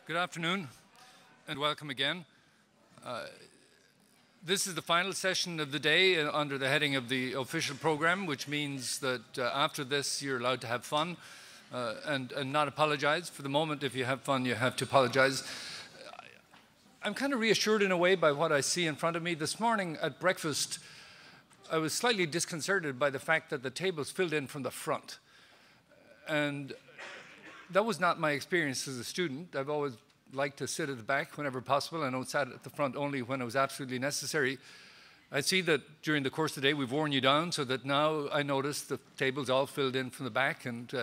Good afternoon and welcome again. This is the final session of the day under the heading of the official program, which means that after this you're allowed to have fun and not apologize. For the moment, if you have fun, you have to apologize. I'm kind of reassured in a way by what I see in front of me. This morning at breakfast, I was slightly disconcerted by the fact that the tables filled in from the front. And that was not my experience as a student. I've always liked to sit at the back whenever possible. I know it sat at the front only when it was absolutely necessary. I see that during the course of the day we've worn you down so that now I notice the tables all filled in from the back and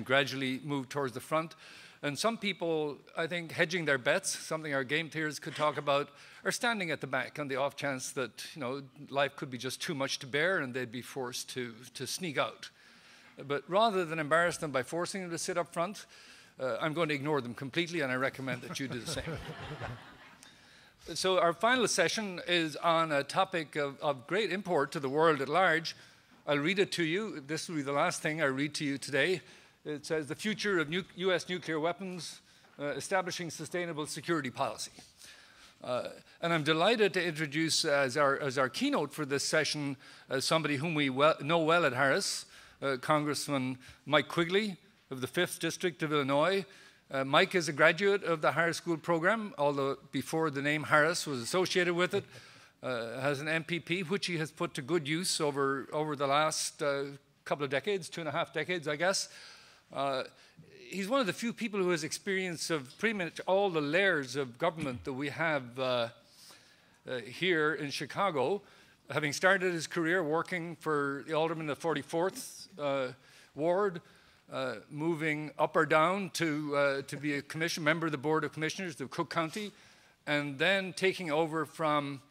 gradually moved towards the front. And some people, I think, hedging their bets, something our game theorists could talk about, are standing at the back on the off chance that, you know, life could be just too much to bear and they'd be forced to sneak out. But rather than embarrass them by forcing them to sit up front, I'm going to ignore them completely, and I recommend that you do the same. So our final session is on a topic of great import to the world at large. I'll read it to you. This will be the last thing I read to you today. It says, "The future of U.S. nuclear weapons, establishing sustainable security policy." And I'm delighted to introduce as our keynote for this session somebody whom we know well at Harris, Congressman Mike Quigley of the 5th District of Illinois. Mike is a graduate of the Harris School program, although before the name Harris was associated with it, has an MaPP, which he has put to good use over the last couple of decades, 2.5 decades, I guess. He's one of the few people who has experience of pretty much all the layers of government that we have here in Chicago, having started his career working for the alderman of the 44th Ward, moving up or down to be a member of the Board of Commissioners of Cook County, and then taking over from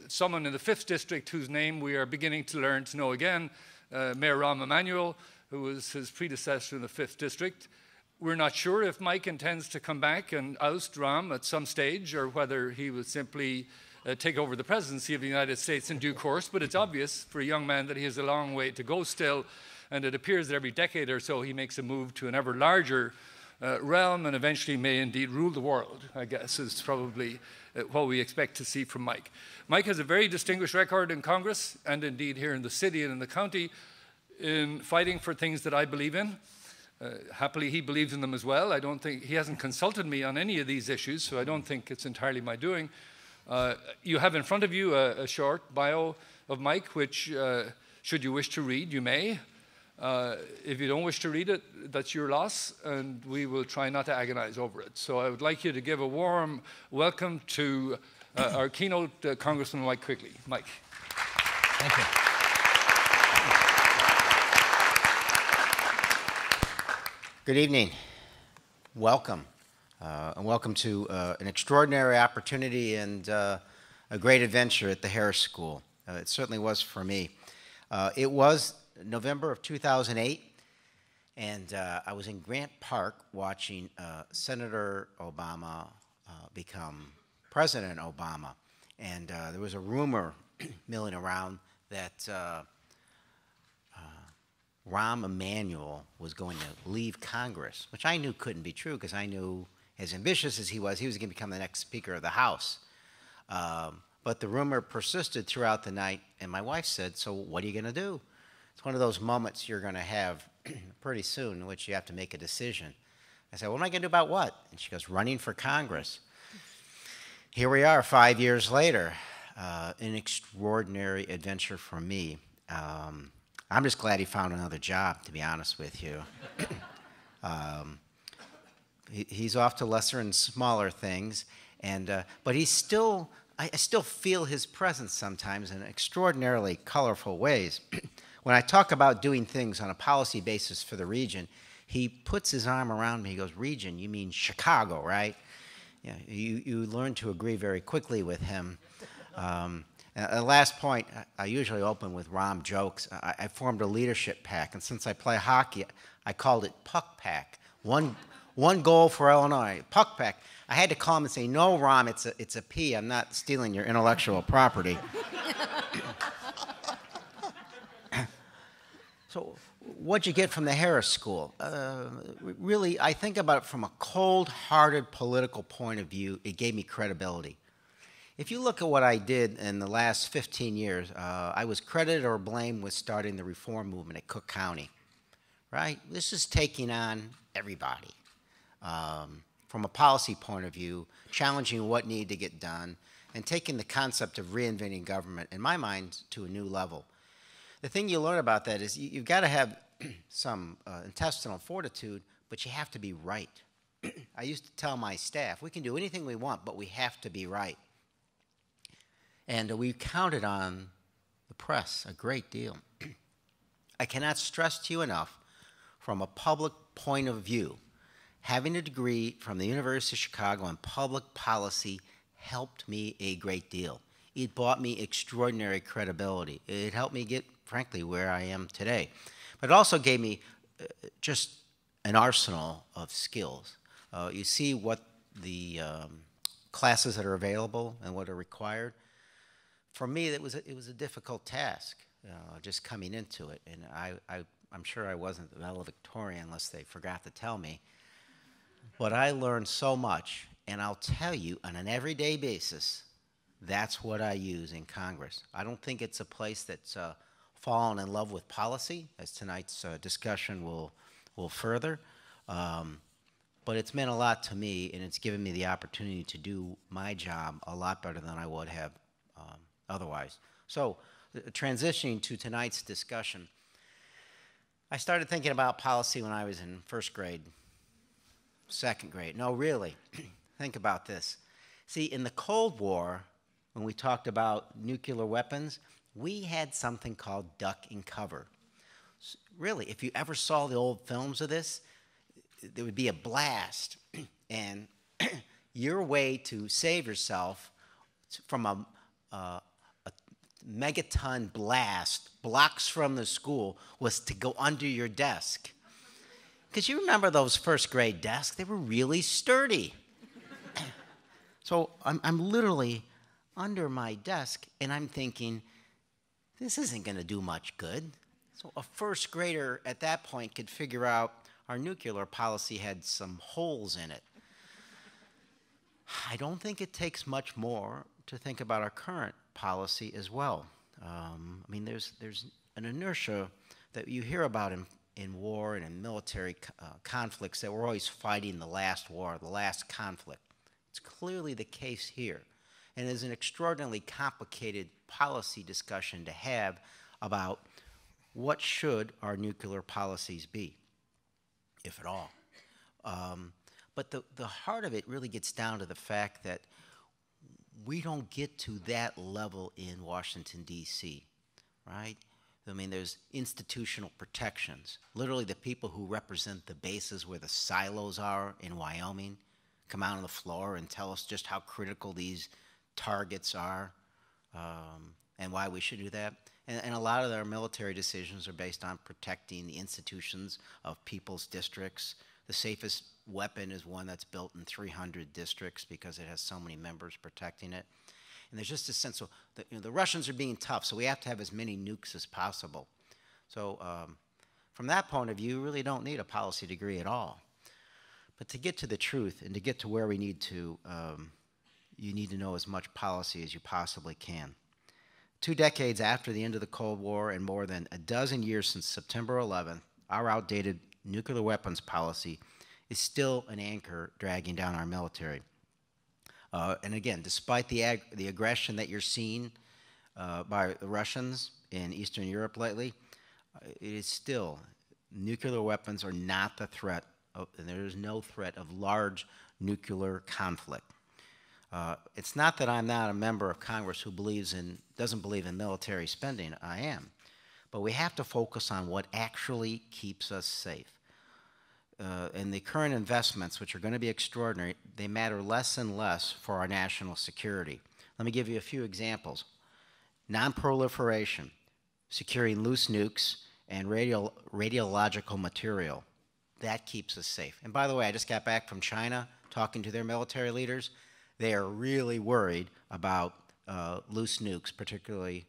someone in the 5th District whose name we are beginning to learn to know again, Mayor Rahm Emanuel, who was his predecessor in the 5th District. We're not sure if Mike intends to come back and oust Rahm at some stage or whether he will simply take over the presidency of the United States in due course, but it's obvious for a young man that he has a long way to go still, and it appears that every decade or so he makes a move to an ever larger realm and eventually may indeed rule the world, I guess, is probably what we expect to see from Mike. Mike has a very distinguished record in Congress and indeed here in the city and in the county in fighting for things that I believe in. Happily, he believes in them as well. I don't think he hasn't consulted me on any of these issues, so I don't think it's entirely my doing. You have in front of you a short bio of Mike, which, should you wish to read, you may. If you don't wish to read it, that's your loss, and we will try not to agonize over it. So I would like you to give a warm welcome to our keynote, Congressman Mike Quigley. Mike. Thank you. Good evening. Welcome. And welcome to an extraordinary opportunity and a great adventure at the Harris School. It certainly was for me. It was November of 2008, and I was in Grant Park watching Senator Obama become President Obama. And there was a rumor milling around that Rahm Emanuel was going to leave Congress, which I knew couldn't be true because I knew, as ambitious as he was going to become the next Speaker of the House. But the rumor persisted throughout the night, and my wife said, "So what are you going to do?" It's one of those moments you're going to have pretty soon in which you have to make a decision. I said, "What am I going to do about what?" And she goes, "Running for Congress." Here we are 5 years later. An extraordinary adventure for me. I'm just glad he found another job, to be honest with you. He's off to lesser and smaller things, but he's still, I still feel his presence sometimes in extraordinarily colorful ways. When I talk about doing things on a policy basis for the region, he puts his arm around me. He goes, "Region, you mean Chicago, right?" Yeah, you learn to agree very quickly with him. Last point, I usually open with Rahm jokes. I formed a leadership pack, and since I play hockey, I called it Puck Pack. One goal for Illinois, Puck Pack. I had to call him and say, "No, Rahm, it's a P. I'm not stealing your intellectual property." So what'd you get from the Harris School? Really, I think about it from a cold-hearted political point of view. It gave me credibility. If you look at what I did in the last 15 years, I was credited or blamed with starting the reform movement at Cook County, right? This is taking on everybody. From a policy point of view, challenging what needed to get done, and taking the concept of reinventing government, in my mind, to a new level. The thing you learn about that is you've got to have some intestinal fortitude, but you have to be right. I used to tell my staff, we can do anything we want, but we have to be right. And we counted on the press a great deal. I cannot stress to you enough, from a public point of view, having a degree from the University of Chicago in public policy helped me a great deal. It brought me extraordinary credibility. It helped me get, frankly, where I am today. But it also gave me just an arsenal of skills. You see what the classes that are available and what are required. For me, it was a difficult task, just coming into it. And I'm sure I wasn't the valedictorian unless they forgot to tell me. But I learned so much, and I'll tell you, on an everyday basis, that's what I use in Congress. I don't think it's a place that's fallen in love with policy, as tonight's discussion will further. But it's meant a lot to me, and it's given me the opportunity to do my job a lot better than I would have otherwise. So, transitioning to tonight's discussion, I started thinking about policy when I was in first grade, second grade. No, really, think about this. See, in the Cold War, when we talked about nuclear weapons, we had something called duck and cover. Really, if you ever saw the old films of this, there would be a blast, and your way to save yourself from a megaton blast blocks from the school was to go under your desk. Because you remember those first grade desks, they were really sturdy. So I'm literally under my desk, and I'm thinking, this isn't going to do much good. So a first grader at that point could figure out our nuclear policy had some holes in it. I don't think it takes much more to think about our current policy as well. I mean, there's an inertia that you hear about in war and in military conflicts, that we're always fighting the last war, the last conflict. It's clearly the case here. And it's an extraordinarily complicated policy discussion to have about what should our nuclear policies be, if at all. But the heart of it really gets down to the fact that we don't get to that level in Washington, D.C., right? I mean, there's institutional protections. Literally, the people who represent the bases where the silos are in Wyoming come out on the floor and tell us just how critical these targets are and why we should do that. And a lot of their military decisions are based on protecting the institutions of people's districts. The safest weapon is one that's built in 300 districts because it has so many members protecting it. And there's just a sense of, the Russians are being tough, so we have to have as many nukes as possible. So from that point of view, you really don't need a policy degree at all. But to get to the truth and to get to where we need to, you need to know as much policy as you possibly can. 2 decades after the end of the Cold War and more than a dozen years since September 11th, our outdated nuclear weapons policy is still an anchor dragging down our military. And again, despite the aggression that you're seeing by the Russians in Eastern Europe lately, it is still, nuclear weapons are not the threat, and there is no threat of large nuclear conflict. It's not that I'm not a member of Congress who doesn't believe in military spending. I am. But we have to focus on what actually keeps us safe. And the current investments, which are going to be extraordinary, they matter less and less for our national security. Let me give you a few examples. Nonproliferation, securing loose nukes and radiological material. That keeps us safe. And by the way, I just got back from China talking to their military leaders. They are really worried about loose nukes, particularly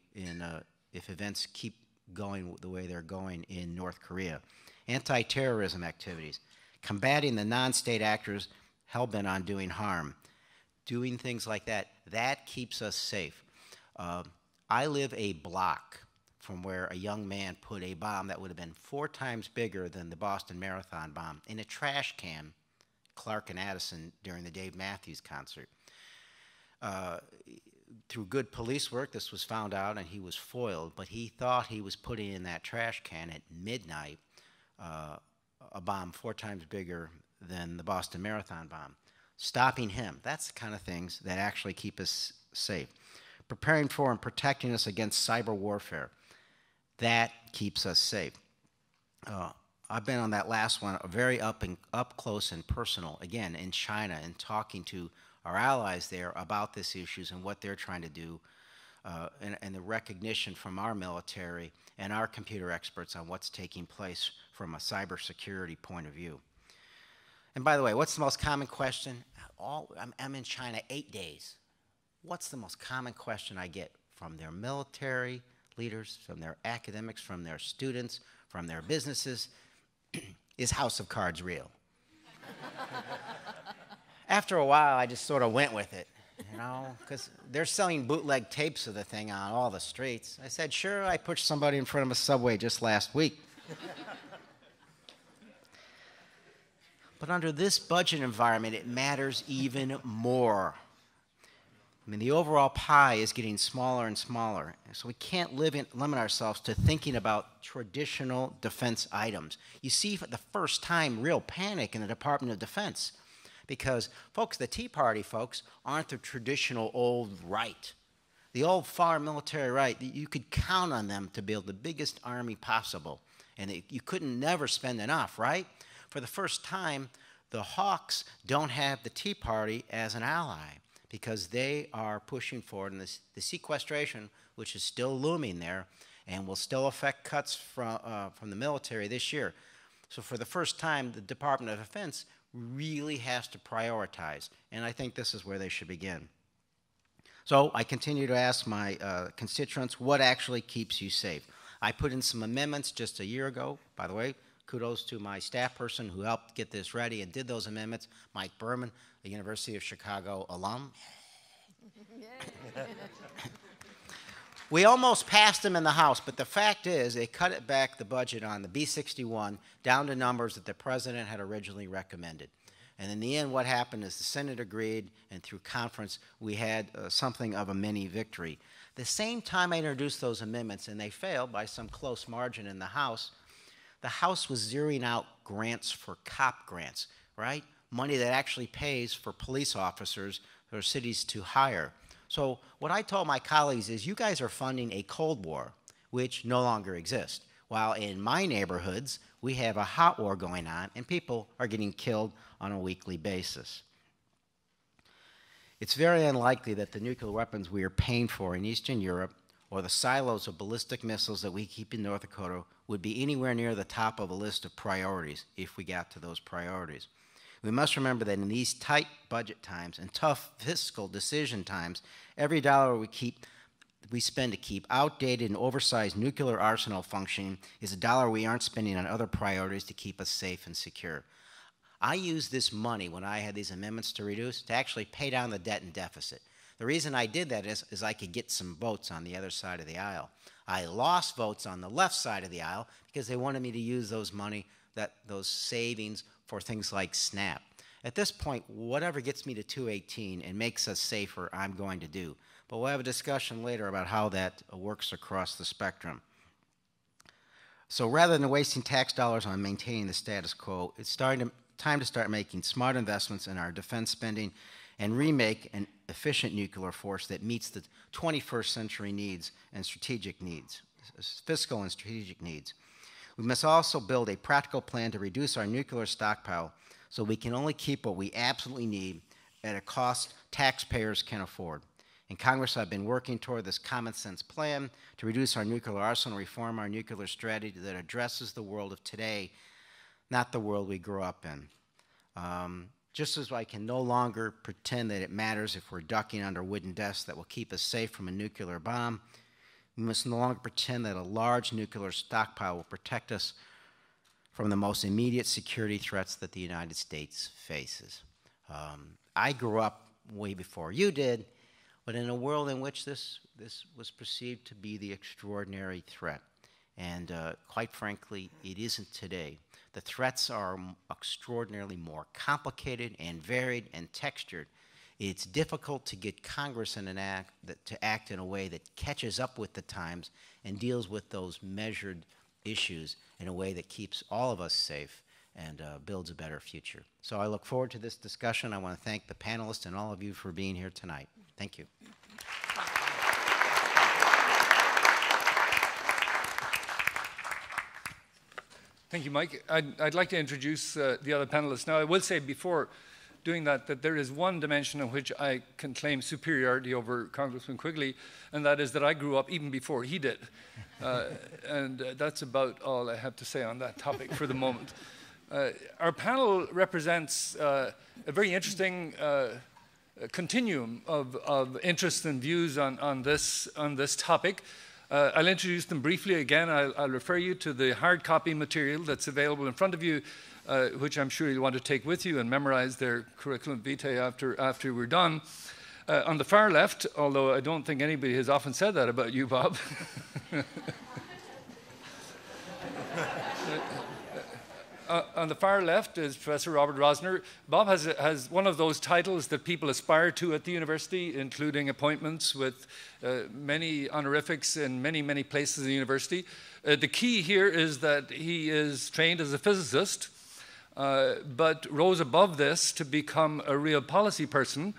if events keep going the way they're going in North Korea. Anti-terrorism activities, combating the non-state actors hell-bent on doing harm, doing things like that, that keeps us safe. I live a block from where a young man put a bomb that would have been 4 times bigger than the Boston Marathon bomb in a trash can, Clark and Addison, during the Dave Matthews concert. Through good police work, this was found out and he was foiled, but he thought he was putting in that trash can at midnight a bomb 4 times bigger than the Boston Marathon bomb. Stopping him, that's the kind of things that actually keep us safe. Preparing for and protecting us against cyber warfare, that keeps us safe. I've been on that last one, very up close and personal, again, in China, and talking to our allies there about these issues and what they're trying to do, and the recognition from our military and our computer experts on what's taking place from a cybersecurity point of view. And by the way, what's the most common question? I'm in China 8 days. What's the most common question I get from their military leaders, from their academics, from their students, from their businesses? Is House of Cards real? After a while, I just sort of went with it, you know, because they're selling bootleg tapes of the thing on all the streets. I said, sure, I pushed somebody in front of a subway just last week. But under this budget environment, it matters even more. I mean, the overall pie is getting smaller and smaller, so we can't limit ourselves to thinking about traditional defense items. You see, for the first time, real panic in the Department of Defense, because, folks, the Tea Party folks aren't the traditional old right. The old far military right, you could count on them to build the biggest army possible, and you couldn't never spend enough, right? For the first time, the hawks don't have the Tea Party as an ally, because they are pushing forward, and the sequestration, which is still looming there, and will still affect cuts from the military this year. So for the first time, the Department of Defense really has to prioritize, and I think this is where they should begin. So I continue to ask my constituents, what actually keeps you safe? I put in some amendments just a year ago, by the way. Kudos to my staff person who helped get this ready and did those amendments, Mike Berman, a University of Chicago alum. We almost passed them in the House, but the fact is they cut it back, the budget on the B-61, down to numbers that the President had originally recommended. And in the end, what happened is the Senate agreed, and through conference, we had something of a mini victory. The same time I introduced those amendments, and they failed by some close margin in the House was zeroing out grants for cop grants, right? Money that actually pays for police officers for cities to hire. So what I told my colleagues is, you guys are funding a Cold War, which no longer exists, while in my neighborhoods, we have a hot war going on, and people are getting killed on a weekly basis. It's very unlikely that the nuclear weapons we are paying for in Eastern Europe, or the silos of ballistic missiles that we keep in North Dakota, would be anywhere near the top of a list of priorities if we got to those priorities. We must remember that in these tight budget times and tough fiscal decision times, every dollar we spend to keep outdated and oversized nuclear arsenal functioning is a dollar we aren't spending on other priorities to keep us safe and secure. I used this money, when I had these amendments to reduce, to actually pay down the debt and deficit. The reason I did that is I could get some votes on the other side of the aisle. I lost votes on the left side of the aisle because they wanted me to use those savings for things like SNAP. At this point, whatever gets me to 218 and makes us safer, I'm going to do. But we'll have a discussion later about how that works across the spectrum. So rather than wasting tax dollars on maintaining the status quo, it's time to start making smart investments in our defense spending and remake an efficient nuclear force that meets the 21st century needs and strategic needs, fiscal and strategic needs. We must also build a practical plan to reduce our nuclear stockpile so we can only keep what we absolutely need at a cost taxpayers can afford. In Congress, I've been working toward this common sense plan to reduce our nuclear arsenal and reform our nuclear strategy that addresses the world of today, not the world we grew up in. Just as I can no longer pretend that it matters if we're ducking under wooden desks that will keep us safe from a nuclear bomb, We must no longer pretend that a large nuclear stockpile will protect us from the most immediate security threats that the United States faces. I grew up way before you did, but in a world in which this was perceived to be the extraordinary threat. And quite frankly, it isn't today. The threats are extraordinarily more complicated and varied and textured. It's difficult to get Congress to act in a way that catches up with the times and deals with those measured issues in a way that keeps all of us safe and builds a better future. So I look forward to this discussion. I want to thank the panelists and all of you for being here tonight. Thank you. Thank you, Mike. I'd like to introduce the other panelists. Now, I will say before doing that there is one dimension in which I can claim superiority over Congressman Quigley, and that is that I grew up even before he did. And that's about all I have to say on that topic for the moment. Our panel represents a very interesting continuum of interests and views on this topic. I'll introduce them briefly again. I'll refer you to the hard copy material that's available in front of you, which I'm sure you'll want to take with you and memorize their curriculum vitae after we're done. On the far left, although I don't think anybody has often said that about you, Bob. On the far left is Professor Robert Rosner. Bob has one of those titles that people aspire to at the university, including appointments with many honorifics in many, many places in the university. The key here is that he is trained as a physicist, but rose above this to become a real policy person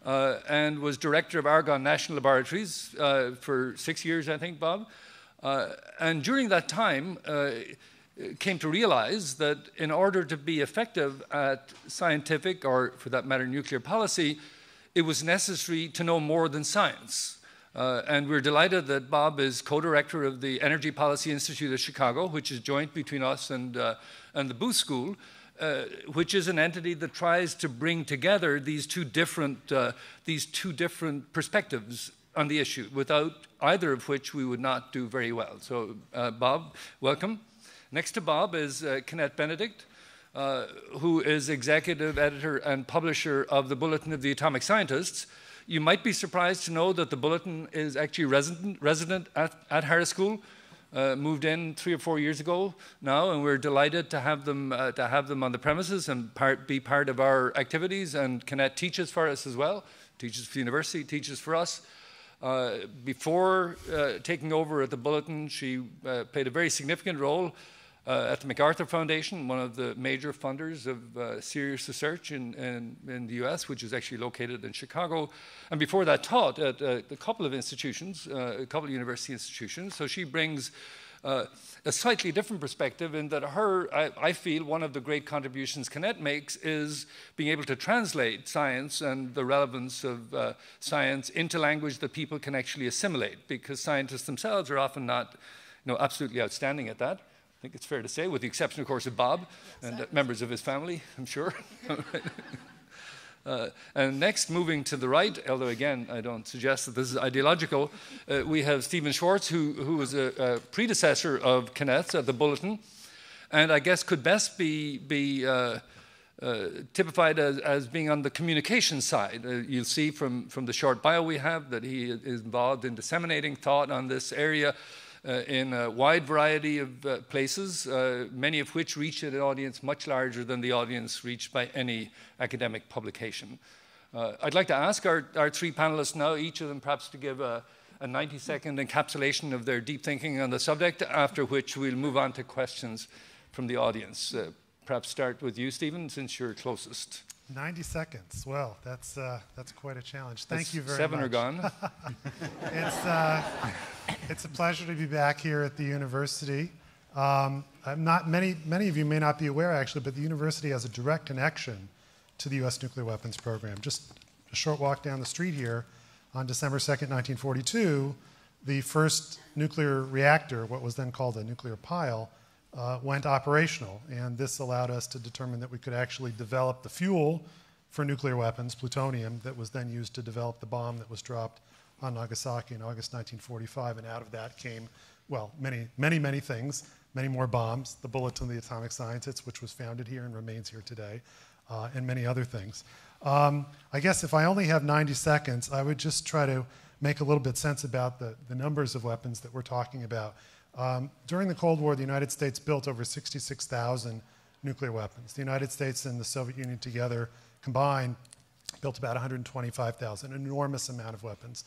and was director of Argonne National Laboratories for 6 years, I think, Bob. And during that time, came to realize that in order to be effective at scientific, or for that matter, nuclear policy, it was necessary to know more than science. And we're delighted that Bob is co-director of the Energy Policy Institute of Chicago, which is joint between us and the Booth School, which is an entity that tries to bring together these two different perspectives on the issue, without either of which we would not do very well. So, Bob, welcome. Next to Bob is Kennette Benedict, who is executive editor and publisher of the Bulletin of the Atomic Scientists. You might be surprised to know that the Bulletin is actually resident at Harris School, moved in 3 or 4 years ago now, and we're delighted to have them on the premises and be part of our activities. And Kennette teaches for us as well, teaches for the university, teaches for us. Before taking over at the Bulletin, she played a very significant role at the MacArthur Foundation, one of the major funders of serious research in the US, which is actually located in Chicago. And before that, taught at a couple of institutions, a couple of university institutions. So she brings a slightly different perspective in that I feel one of the great contributions Kennette makes is being able to translate science and the relevance of science into language that people can actually assimilate, because scientists themselves are often not absolutely outstanding at that. I think it's fair to say, with the exception, of course, of Bob and members of his family, I'm sure. And next, moving to the right, although again, I don't suggest that this is ideological, we have Stephen Schwartz, who was a predecessor of Kennette's at the Bulletin, and I guess could best be typified as being on the communication side. You'll see from the short bio we have that he is involved in disseminating thought on this area in a wide variety of places, many of which reach an audience much larger than the audience reached by any academic publication. I'd like to ask our 3 panelists now, each of them perhaps to give a 90-second encapsulation of their deep thinking on the subject, after which we'll move on to questions from the audience. Perhaps start with you, Stephen, since you're closest. 90 seconds. Well, that's quite a challenge. Thank you very 7 much. are gone. It's a pleasure to be back here at the university. Many of you may not be aware, actually, but the university has a direct connection to the U.S. nuclear weapons program. Just a short walk down the street here, on December 2nd, 1942, the first nuclear reactor, what was then called a nuclear pile, went operational, and this allowed us to determine that we could actually develop the fuel for nuclear weapons, plutonium, that was then used to develop the bomb that was dropped on Nagasaki in August 1945, and out of that came, well, many things, many more bombs, the Bulletin of the Atomic Scientists, which was founded here and remains here today, and many other things. I guess if I only have 90 seconds, I would just try to make a little bit sense about the numbers of weapons that we're talking about. During the Cold War, the United States built over 66,000 nuclear weapons. The United States and the Soviet Union together combined built about 125,000, an enormous amount of weapons,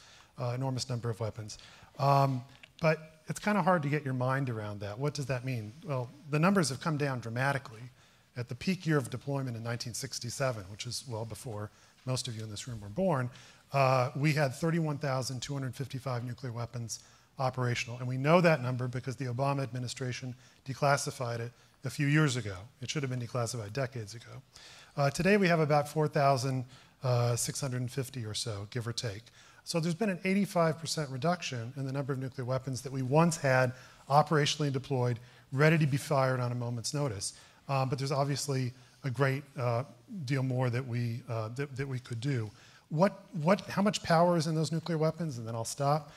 enormous number of weapons. But it's kind of hard to get your mind around that. What does that mean? Well, the numbers have come down dramatically. At the peak year of deployment in 1967, which is well before most of you in this room were born, we had 31,255 nuclear weapons operational. And we know that number because the Obama administration declassified it a few years ago. It should have been declassified decades ago. Today we have about 4,650 or so, give or take. So there's been an 85% reduction in the number of nuclear weapons that we once had operationally deployed, ready to be fired on a moment's notice. But there's obviously a great deal more that we could do. How much power is in those nuclear weapons? And then I'll stop.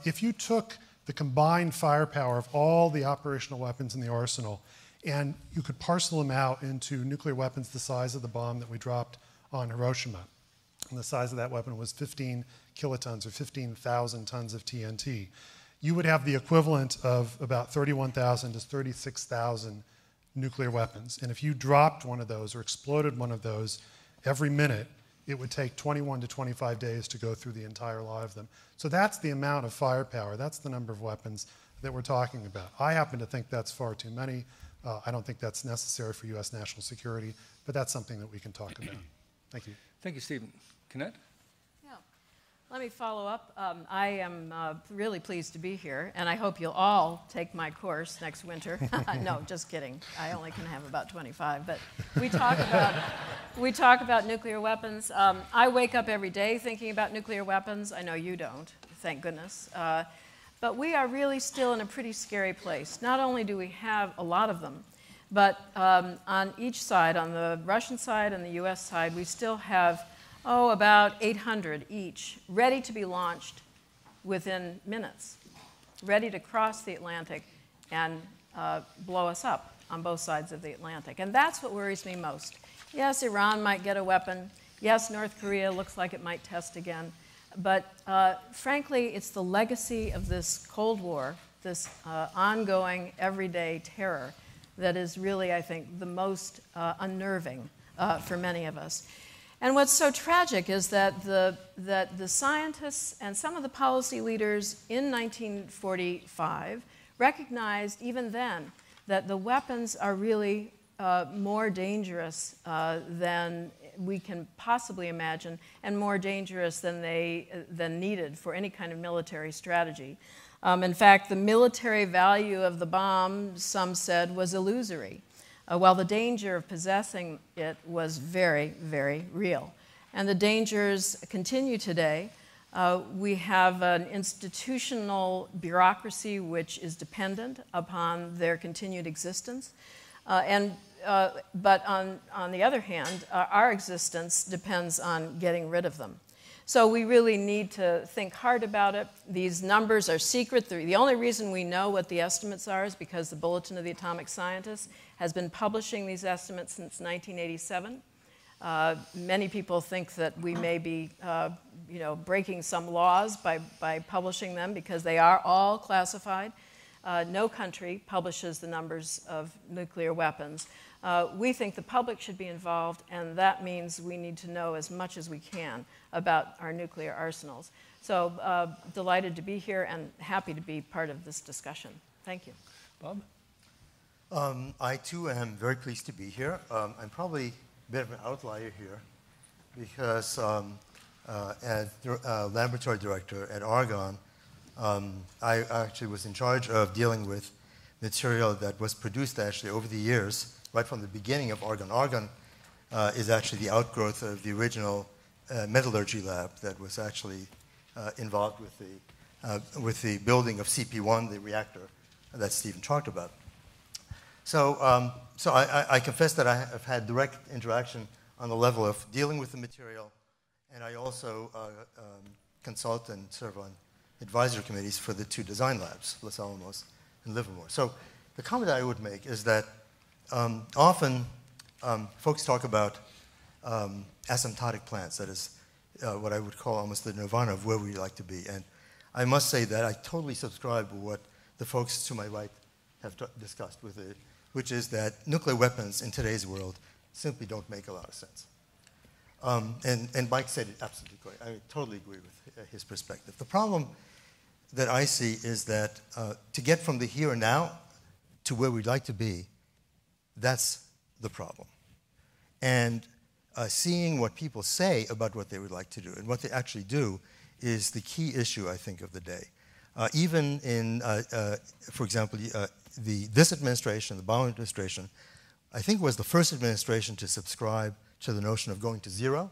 If you took the combined firepower of all the operational weapons in the arsenal, and you could parcel them out into nuclear weapons the size of the bomb that we dropped on Hiroshima, and the size of that weapon was 15 kilotons or 15,000 tons of TNT, you would have the equivalent of about 31,000 to 36,000 nuclear weapons. And if you dropped one of those or exploded one of those every minute, it would take 21 to 25 days to go through the entire lot of them. So that's the amount of firepower. That's the number of weapons that we're talking about. I happen to think that's far too many. I don't think that's necessary for U.S. national security, but that's something that we can talk about. Thank you. Thank you, Stephen. Kennette? Let me follow up. I am really pleased to be here, and I hope you'll all take my course next winter. No, just kidding. I only can have about 25. But we talk about nuclear weapons. I wake up every day thinking about nuclear weapons. I know you don't, thank goodness. But we are really still in a pretty scary place. Not only do we have a lot of them, but on each side, on the Russian side and the U.S. side, we still have about 800 each, ready to be launched within minutes, ready to cross the Atlantic and blow us up on both sides of the Atlantic. And that's what worries me most. Yes, Iran might get a weapon. Yes, North Korea looks like it might test again. But frankly, it's the legacy of this Cold War, this ongoing everyday terror that is really, I think, the most unnerving for many of us. And what's so tragic is that the scientists and some of the policy leaders in 1945 recognized even then that the weapons are really more dangerous than we can possibly imagine, and more dangerous than needed for any kind of military strategy. In fact, the military value of the bomb, some said, was illusory, while the danger of possessing it was very, very real. And the dangers continue today. We have an institutional bureaucracy which is dependent upon their continued existence. But on the other hand, our existence depends on getting rid of them. So we really need to think hard about it. These numbers are secret. The only reason we know what the estimates are is because the Bulletin of the Atomic Scientists has been publishing these estimates since 1987. Many people think that we may be breaking some laws by publishing them because they are all classified. No country publishes the numbers of nuclear weapons. We think the public should be involved, and that means we need to know as much as we can about our nuclear arsenals. So delighted to be here and happy to be part of this discussion. Thank you. Bob? I, too, am very pleased to be here. I'm probably a bit of an outlier here because as laboratory director at Argonne, I actually was in charge of dealing with material that was produced actually over the years, right from the beginning of Argonne. Argonne is actually the outgrowth of the original metallurgy lab that was actually involved with the building of CP1, the reactor that Stephen talked about. So I confess that I have had direct interaction on the level of dealing with the material, and I also consult and serve on advisory committees for the 2 design labs, Los Alamos and Livermore. So the comment I would make is that often folks talk about asymptotic plants, that is what I would call almost the nirvana of where we'd like to be. And I must say that I totally subscribe to what the folks to my right have discussed with it, which is that nuclear weapons in today's world simply don't make a lot of sense. And Mike said it absolutely correct. I totally agree with his perspective. The problem that I see is that to get from the here and now to where we'd like to be, that's the problem. And seeing what people say about what they would like to do and what they actually do is the key issue, I think, of the day. Even in, for example, this administration, the Obama administration, I think was the first administration to subscribe to the notion of going to zero,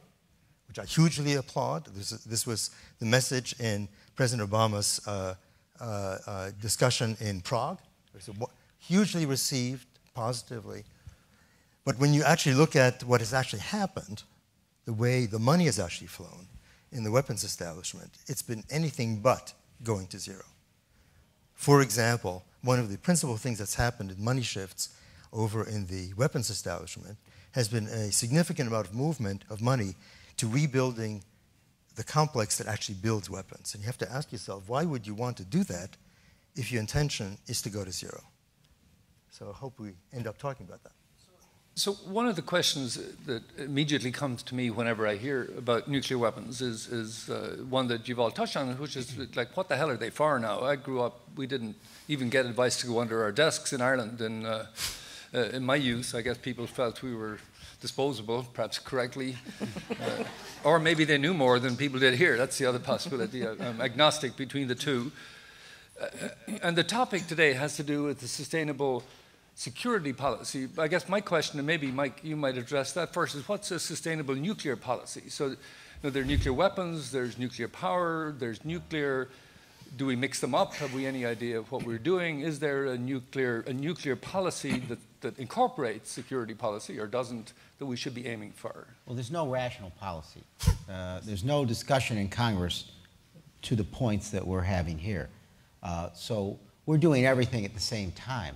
which I hugely applaud. This was the message in President Obama's discussion in Prague. It was hugely received positively. But when you actually look at what has actually happened, the way the money has actually flown in the weapons establishment, it's been anything but going to zero. For example, one of the principal things that's happened in money shifts over in the weapons establishment has been a significant amount of movement of money to rebuilding the complex that actually builds weapons. And you have to ask yourself, why would you want to do that if your intention is to go to zero? So I hope we end up talking about that. So one of the questions that immediately comes to me whenever I hear about nuclear weapons is one that you've all touched on, which is like, what the hell are they for now? I grew up, we didn't even get advice to go under our desks in Ireland. In my youth, I guess people felt we were disposable, perhaps correctly. Or maybe they knew more than people did here. That's the other possibility. I'm agnostic between the two. And the topic today has to do with the sustainable security policy. I guess my question, and maybe Mike, you might address that first, is what's a sustainable nuclear policy? So there are nuclear weapons, there's nuclear power, there's nuclear. Do we mix them up? Have we any idea of what we're doing? Is there a nuclear policy that incorporates security policy or doesn't, that we should be aiming for? Well, there's no rational policy. There's no discussion in Congress to the points that we're having here. So we're doing everything at the same time.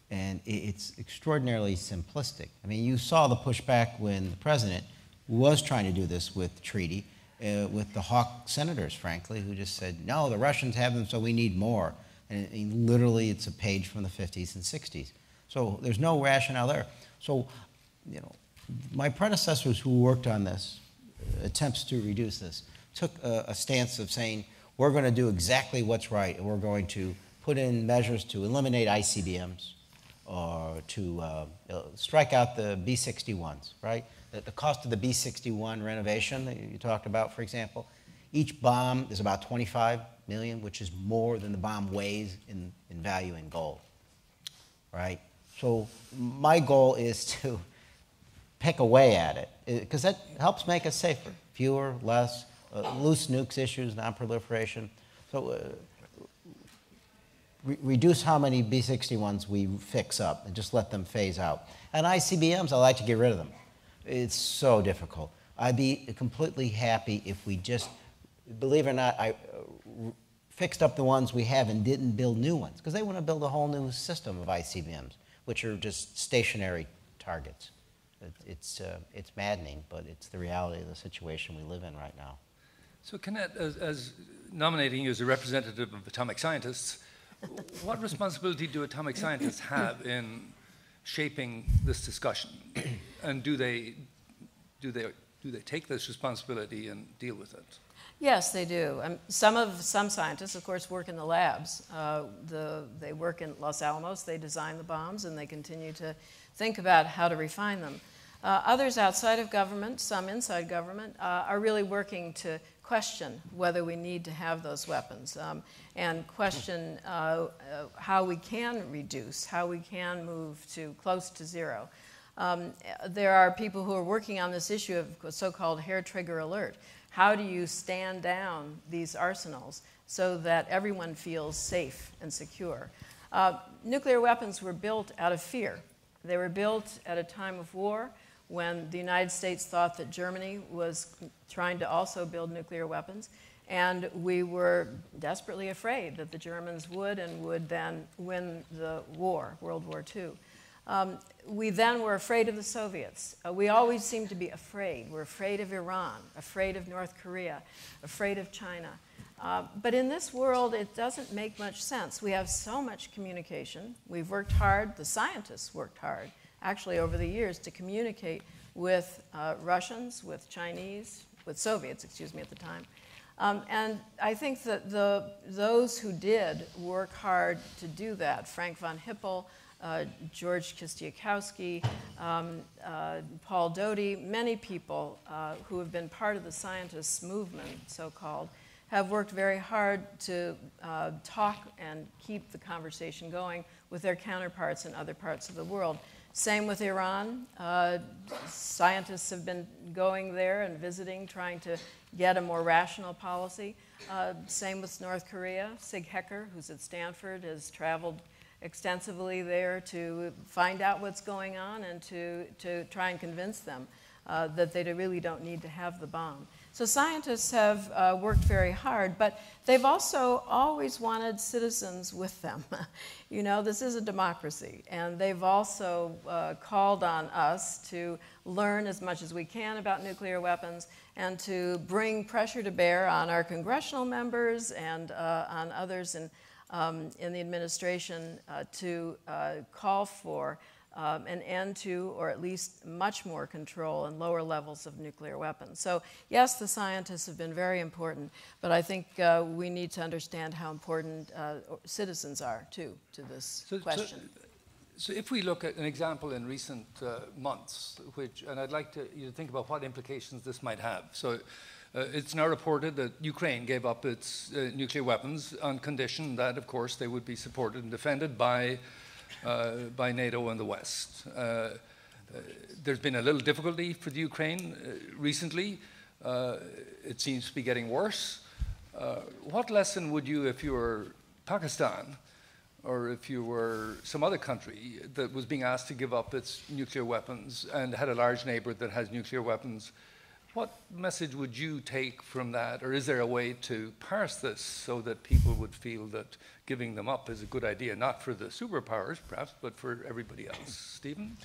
And it's extraordinarily simplistic. I mean, you saw the pushback when the president was trying to do this with the treaty, with the hawk senators, frankly, who just said, no, the Russians have them, so we need more. And literally, it's a page from the 50s and 60s. So there's no rationale there. So, you know, my predecessors who worked on this, attempts to reduce this, took a stance of saying, we're going to do exactly what's right, and we're going to put in measures to eliminate ICBMs, or to strike out the B-61s, right? The cost of the B-61 renovation that you talked about, for example, each bomb is about 25 million, which is more than the bomb weighs in value in gold, right? So my goal is to pick away at it, because that helps make us safer. Fewer, less, loose nukes issues, nonproliferation. So reduce how many B-61s we fix up and just let them phase out. And ICBMs, I like to get rid of them. It's so difficult. I'd be completely happy if we just, believe it or not, fixed up the ones we have and didn't build new ones, because they want to build a whole new system of ICBMs, which are just stationary targets. It's maddening, but it's the reality of the situation we live in right now. So Kennette, as nominating you as a representative of atomic scientists, what responsibility do atomic scientists have in shaping this discussion? And do they take this responsibility and deal with it? Yes, they do. Some scientists, of course, work in the labs. They work in Los Alamos. They design the bombs, and they continue to think about how to refine them. Others outside of government, some inside government, are really working to question whether we need to have those weapons and question how we can reduce, how we can move to close to zero. There are people who are working on this issue of so-called hair trigger alert. How do you stand down these arsenals so that everyone feels safe and secure? Nuclear weapons were built out of fear. They were built at a time of war when the United States thought that Germany was trying to also build nuclear weapons. And we were desperately afraid that the Germans would then win the war, World War II. We then were afraid of the Soviets. We always seemed to be afraid. We're afraid of Iran, afraid of North Korea, afraid of China. But in this world, it doesn't make much sense. We have so much communication. We've worked hard, the scientists worked hard, actually over the years, to communicate with Russians, with Chinese, with Soviets, excuse me, at the time. And I think that those who did work hard to do that, Frank von Hippel, George Kistiakowsky, Paul Doty, many people who have been part of the scientists' movement, so-called, have worked very hard to talk and keep the conversation going with their counterparts in other parts of the world. Same with Iran. Scientists have been going there and visiting, trying to get a more rational policy. Same with North Korea. Sig Hecker, who's at Stanford, has traveled extensively there to find out what's going on and to try and convince them that they really don't need to have the bomb. So scientists have worked very hard, but they've also always wanted citizens with them. You know, this is a democracy, and they've also called on us to learn as much as we can about nuclear weapons and to bring pressure to bear on our congressional members and on others in the administration to call for an end to, or at least much more control and lower levels of nuclear weapons. So yes, the scientists have been very important, but I think we need to understand how important citizens are, too, to this question. So if we look at an example in recent months, and I'd like you to think about what implications this might have. So it's now reported that Ukraine gave up its nuclear weapons on condition that, of course, they would be supported and defended by NATO and the West. There's been a little difficulty for the Ukraine recently. It seems to be getting worse. What lesson would you, if you were Pakistan, or if you were some other country that was being asked to give up its nuclear weapons and had a large neighbor that has nuclear weapons, what message would you take from that? Or is there a way to parse this so that people would feel that giving them up is a good idea, not for the superpowers, perhaps, but for everybody else? Stephen?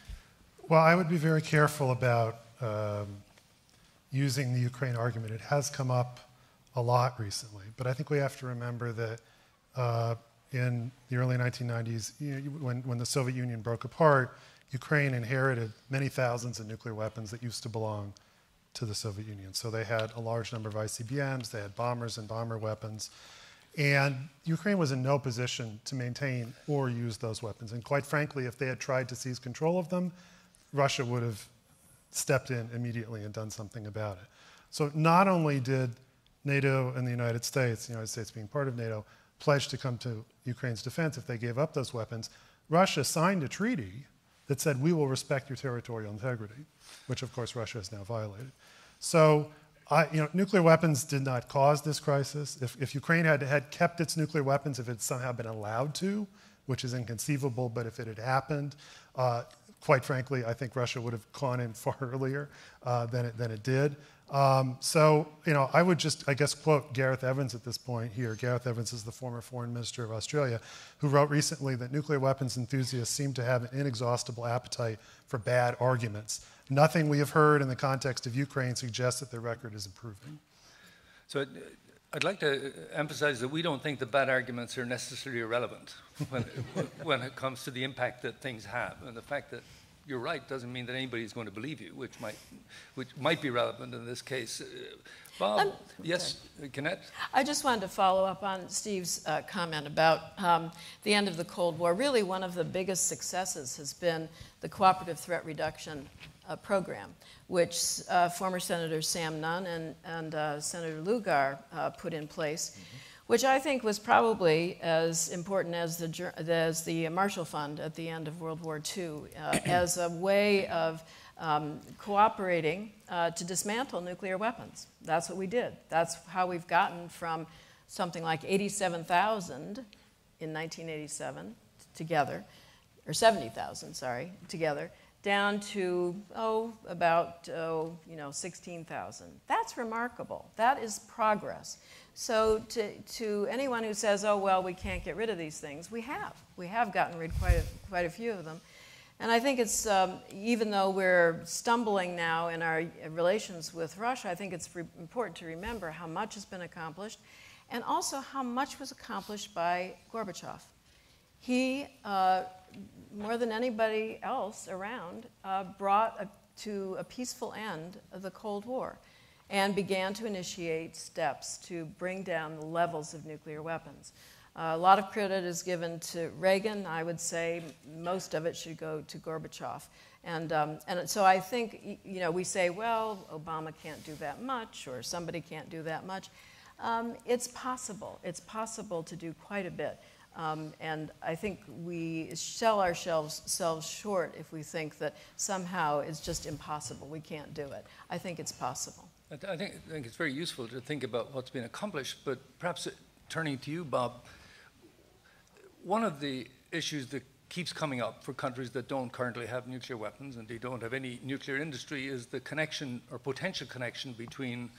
Well, I would be very careful about using the Ukraine argument. It has come up a lot recently, but I think we have to remember that in the early 1990s, when the Soviet Union broke apart, Ukraine inherited many thousands of nuclear weapons that used to belong to the Soviet Union. So they had a large number of ICBMs, they had bombers and bomber weapons, and Ukraine was in no position to maintain or use those weapons. And quite frankly, if they had tried to seize control of them, Russia would have stepped in immediately and done something about it. So not only did NATO and the United States being part of NATO, pledge to come to Ukraine's defense if they gave up those weapons, Russia signed a treaty that said, we will respect your territorial integrity, which of course Russia has now violated. So, nuclear weapons did not cause this crisis. If Ukraine had kept its nuclear weapons, if it had somehow been allowed to, which is inconceivable, but if it had happened, quite frankly, I think Russia would have gone in far earlier than it did. I would just, I guess, quote Gareth Evans at this point here. Gareth Evans is the former foreign minister of Australia, who wrote recently that nuclear weapons enthusiasts seem to have an inexhaustible appetite for bad arguments. Nothing we have heard in the context of Ukraine suggests that their record is improving. So I'd like to emphasize that we don't think that bad arguments are necessarily irrelevant when it comes to the impact that things have. And the fact that you're right doesn't mean that anybody's going to believe you, which might be relevant in this case. Bob, yes, Kennette? I just wanted to follow up on Steve's comment about the end of the Cold War. Really, one of the biggest successes has been the Cooperative Threat Reduction Program, which former Senator Sam Nunn and Senator Lugar put in place, which I think was probably as important as the Marshall Fund at the end of World War II, as a way of cooperating to dismantle nuclear weapons. That's what we did. That's how we've gotten from something like 87,000 in 1987 together, or 70,000, sorry, together, down to, about 16,000. That's remarkable. That is progress. So to anyone who says, oh, well, we can't get rid of these things, we have. We have gotten rid of quite a few of them. And I think it's, even though we're stumbling now in our relations with Russia, I think it's important to remember how much has been accomplished and also how much was accomplished by Gorbachev. He, more than anybody else around, brought to a peaceful end of the Cold War and began to initiate steps to bring down the levels of nuclear weapons. A lot of credit is given to Reagan. I would say most of it should go to Gorbachev. And so I think, we say, well, Obama can't do that much or somebody can't do that much. It's possible. It's possible to do quite a bit. And I think we sell ourselves short if we think that somehow it's just impossible. We can't do it. I think it's possible. I think it's very useful to think about what's been accomplished, but perhaps turning to you, Bob, one of the issues that keeps coming up for countries that don't currently have nuclear weapons and they don't have any nuclear industry is the connection or potential connection between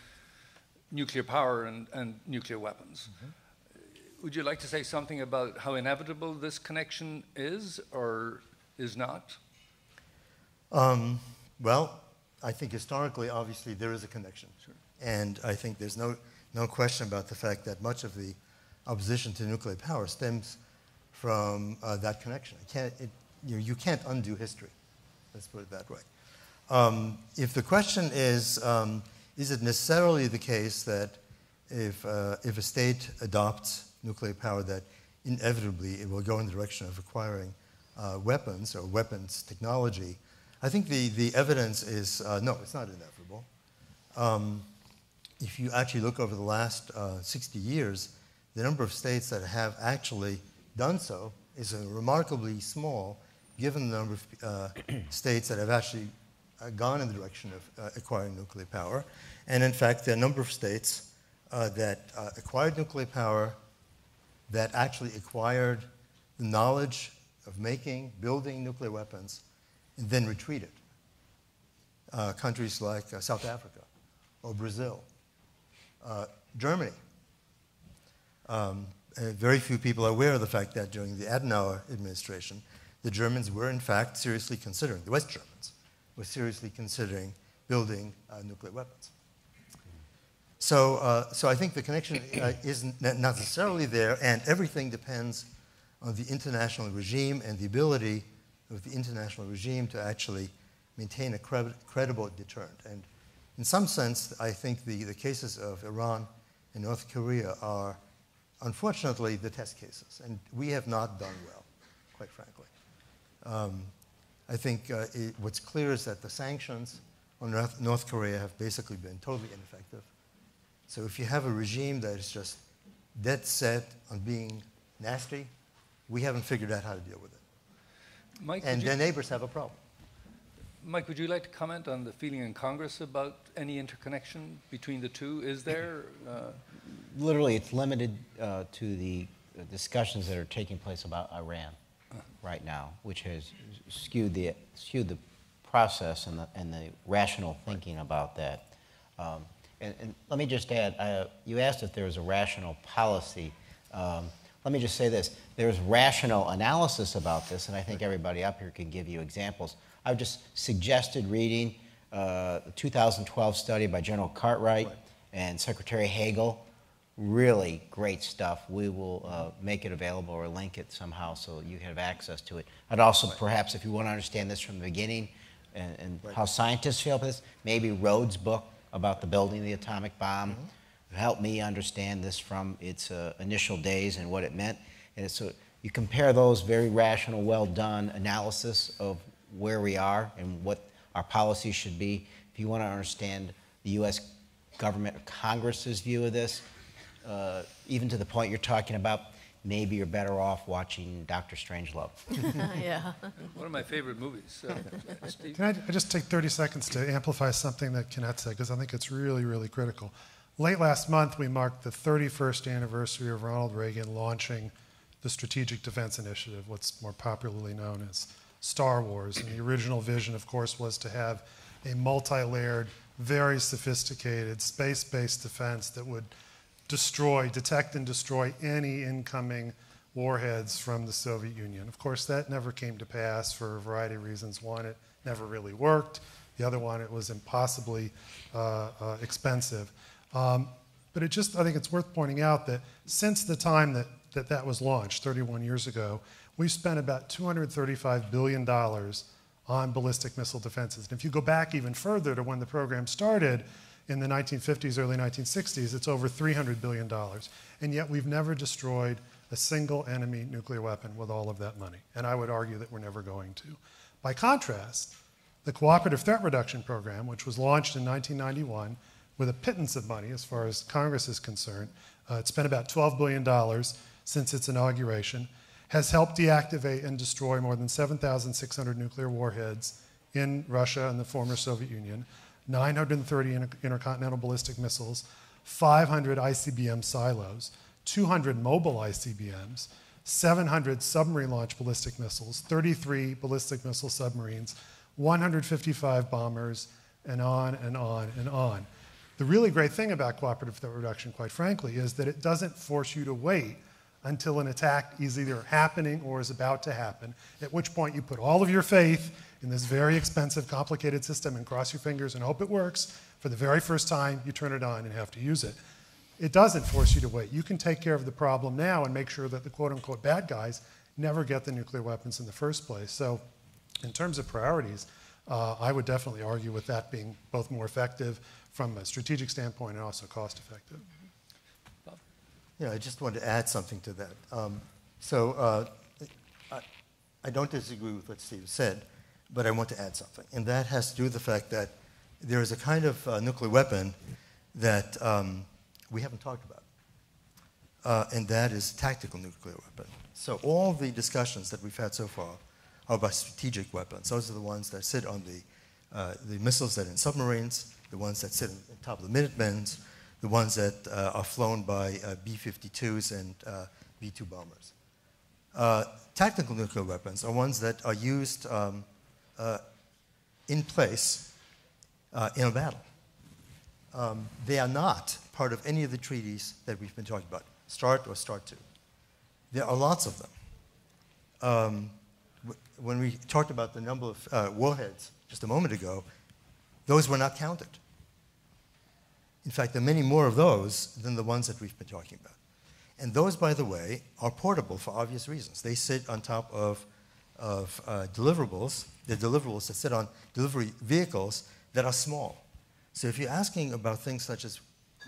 nuclear power and nuclear weapons. Mm-hmm. Would you like to say something about how inevitable this connection is or is not? Well, I think historically, obviously, there is a connection. Sure. And I think there's no question about the fact that much of the opposition to nuclear power stems from that connection. You can't undo history. Let's put it that way. If the question is it necessarily the case that if a state adopts nuclear power that inevitably it will go in the direction of acquiring weapons or weapons technology? I think the evidence is, no, it's not inevitable. If you actually look over the last 60 years, the number of states that have actually done so is remarkably small, given the number of states that have actually gone in the direction of acquiring nuclear power. And in fact, there are a number of states that acquired nuclear power that actually acquired the knowledge of building nuclear weapons, and then retreated. Countries like South Africa or Brazil, Germany. Very few people are aware of the fact that during the Adenauer administration, the Germans were in fact seriously considering, the West Germans were seriously considering building nuclear weapons. So I think the connection isn't necessarily there, and everything depends on the international regime and the ability of the international regime to actually maintain a credible deterrent. And in some sense, I think the cases of Iran and North Korea are, unfortunately, the test cases. And we have not done well, quite frankly. I think what's clear is that the sanctions on North Korea have basically been totally ineffective. So if you have a regime that is just dead set on being nasty, we haven't figured out how to deal with it. Mike, and their neighbors have a problem. Mike, would you like to comment on the feeling in Congress about any interconnection between the two? Is there? Literally, it's limited to the discussions that are taking place about Iran right now, which has skewed the process and the rational thinking about that. And let me just add, you asked if there was a rational policy. Let me just say this. There's rational analysis about this, and I think everybody up here can give you examples. I've just suggested reading the 2012 study by General Cartwright and Secretary Hagel. Really great stuff. We will make it available or link it somehow so you have access to it. I'd also, perhaps, if you want to understand this from the beginning and how scientists feel about this, maybe Rhodes' book about the building of the atomic bomb helped me understand this from its initial days and what it meant. And so you compare those very rational, well-done analysis of where we are and what our policies should be. If you want to understand the U.S. government or Congress's view of this, even to the point you're talking about, maybe you're better off watching Dr. Strangelove. Yeah. One of my favorite movies. Steve? Can I just take 30 seconds to amplify something that Kennette said, because I think it's really, really critical. Late last month, we marked the 31st anniversary of Ronald Reagan launching the Strategic Defense Initiative, what's more popularly known as Star Wars. And the original vision, of course, was to have a multi-layered, very sophisticated space-based defense that would detect and destroy any incoming warheads from the Soviet Union. Of course, that never came to pass for a variety of reasons. One, it never really worked. The other one, it was impossibly expensive. But I think it's worth pointing out that since the time that was launched, 31 years ago, we've spent about $235 billion on ballistic missile defenses. And if you go back even further to when the program started in the 1950s, early 1960s, it's over $300 billion. And yet we've never destroyed a single enemy nuclear weapon with all of that money. And I would argue that we're never going to. By contrast, the Cooperative Threat Reduction Program, which was launched in 1991 with a pittance of money as far as Congress is concerned, it spent about $12 billion since its inauguration, has helped deactivate and destroy more than 7,600 nuclear warheads in Russia and the former Soviet Union, 930 intercontinental ballistic missiles, 500 ICBM silos, 200 mobile ICBMs, 700 submarine-launched ballistic missiles, 33 ballistic missile submarines, 155 bombers, and on and on and on. The really great thing about cooperative threat reduction, quite frankly, is that it doesn't force you to wait until an attack is either happening or is about to happen, at which point you put all of your faith in this very expensive, complicated system and cross your fingers and hope it works. For the very first time, you turn it on and have to use it. It doesn't force you to wait. You can take care of the problem now and make sure that the quote-unquote bad guys never get the nuclear weapons in the first place. So in terms of priorities, I would definitely argue with that being both more effective from a strategic standpoint and also cost-effective. Yeah, I just want to add something to that. I don't disagree with what Steve said, but I want to add something. And that has to do with the fact that there is a kind of nuclear weapon that we haven't talked about, and that is tactical nuclear weapon. So all the discussions that we've had so far are about strategic weapons. Those are the ones that sit on the missiles that are in submarines, the ones that sit on top of the Minutemens, the ones that are flown by B-52s and B-2 bombers. Tactical nuclear weapons are ones that are used in place in a battle. They are not part of any of the treaties that we've been talking about, START or START 2. There are lots of them. When we talked about the number of warheads just a moment ago, those were not counted. In fact, there are many more of those than the ones that we've been talking about. And those, by the way, are portable for obvious reasons. They sit on top of deliverables. They're deliverables that sit on delivery vehicles that are small. So if you're asking about things such as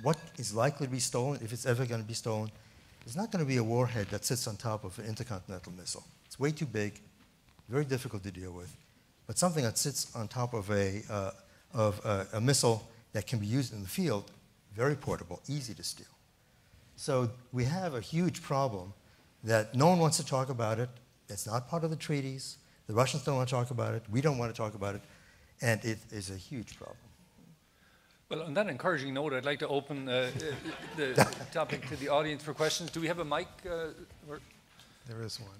what is likely to be stolen, if it's ever going to be stolen, there's not going to be a warhead that sits on top of an intercontinental missile. It's way too big, very difficult to deal with. But something that sits on top of a missile that can be used in the field, very portable, easy to steal. So we have a huge problem that no one wants to talk about it. It's not part of the treaties. The Russians don't want to talk about it. We don't want to talk about it. And it is a huge problem. Well, on that encouraging note, I'd like to open the topic to the audience for questions. Do we have a mic? There is one,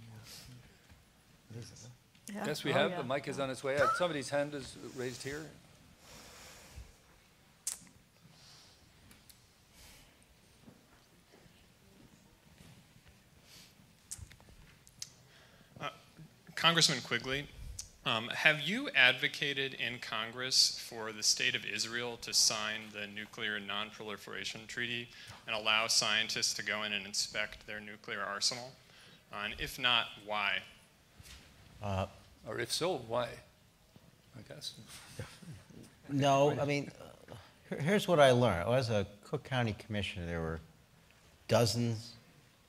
yes. Yeah. Yes, we have. Yeah. The mic is on its way. Somebody's hand is raised here. Congressman Quigley, have you advocated in Congress for the state of Israel to sign the Nuclear Nonproliferation Treaty and allow scientists to go in and inspect their nuclear arsenal? And if not, why? Or if so, why? I guess. No, I mean, here's what I learned. As a Cook County Commissioner, there were dozens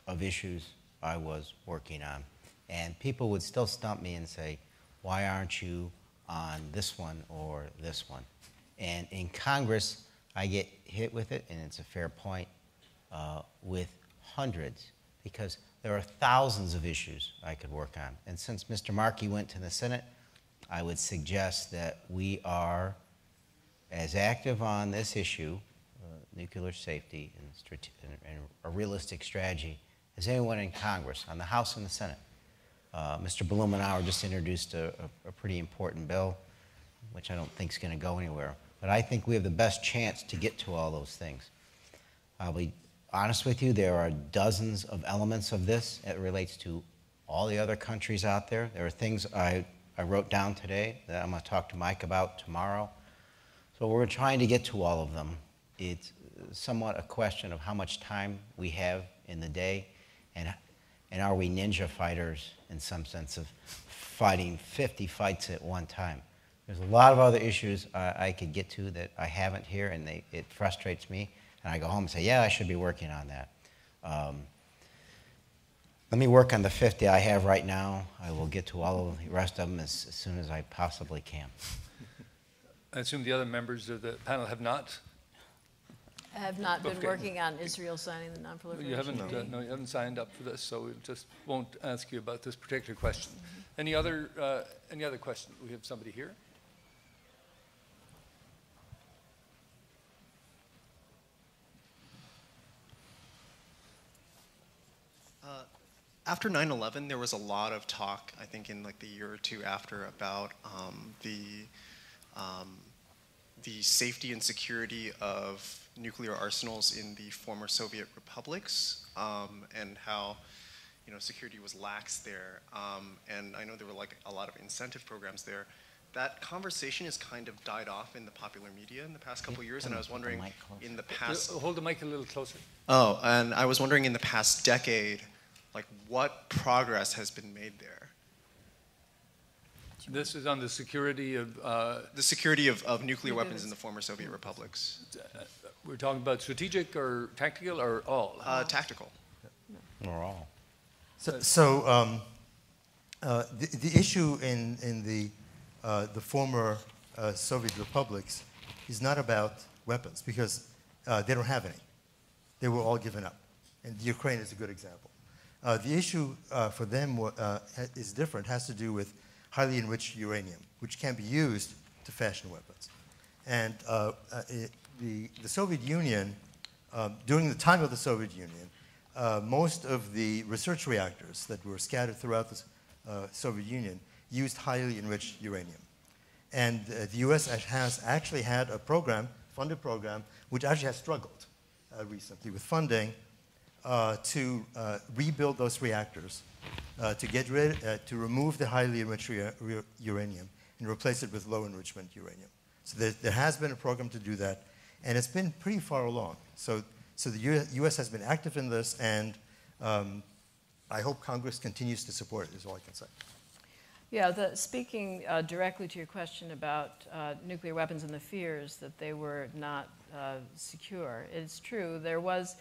of issues I was working on. And people would still stump me and say, why aren't you on this one or this one? And in Congress, I get hit with it, and it's a fair point, with hundreds, because there are thousands of issues I could work on. And since Mr. Markey went to the Senate, I would suggest that we are as active on this issue, nuclear safety and a realistic strategy, as anyone in Congress, on the House and the Senate. Mr. Blumenauer just introduced a pretty important bill, which I don't think is going to go anywhere. But I think we have the best chance to get to all those things. I'll be honest with you, there are dozens of elements of this that relates to all the other countries out there. There are things I wrote down today that I'm going to talk to Mike about tomorrow. So we're trying to get to all of them. It's somewhat a question of how much time we have in the day, and are we ninja fighters in some sense of fighting 50 fights at one time. There's a lot of other issues I could get to that I haven't here, and it frustrates me. And I go home and say, yeah, I should be working on that. Let me work on the 50 I have right now. I will get to all of the rest of them as soon as I possibly can. I assume the other members of the panel have not? I have not been Okay. working on Israel signing the Nonproliferation You haven't, Treaty. no, you haven't signed up for this, so we just won't ask you about this particular question. Any other question? We have somebody here. After 9/11, there was a lot of talk, I think, in like the year or two after, about the safety and security of nuclear arsenals in the former Soviet republics, and how, you know, security was lax there. And I know there were like a lot of incentive programs there. That conversation has kind of died off in the popular media in the past couple of years, and I was wondering in the past. Hold the mic a little closer. Oh, and I was wondering in the past decade, like what progress has been made there? This is on the security of. The security of nuclear weapons in the former Soviet republics. We're talking about strategic or tactical or all? Tactical. Or all. So the issue in the former Soviet republics is not about weapons, because they don't have any. They were all given up. And Ukraine is a good example. The issue for them is different, has to do with highly enriched uranium, which can be used to fashion weapons. And the Soviet Union, during the time of the Soviet Union, most of the research reactors that were scattered throughout the Soviet Union used highly enriched uranium. And the US has actually had a program, funded program, which actually has struggled recently with funding to rebuild those reactors, to remove the highly enriched uranium and replace it with low enrichment uranium. So there has been a program to do that, and it's been pretty far along. So the U.S. has been active in this, and I hope Congress continues to support it, is all I can say. Yeah, speaking directly to your question about nuclear weapons and the fears that they were not secure, it's true. There was,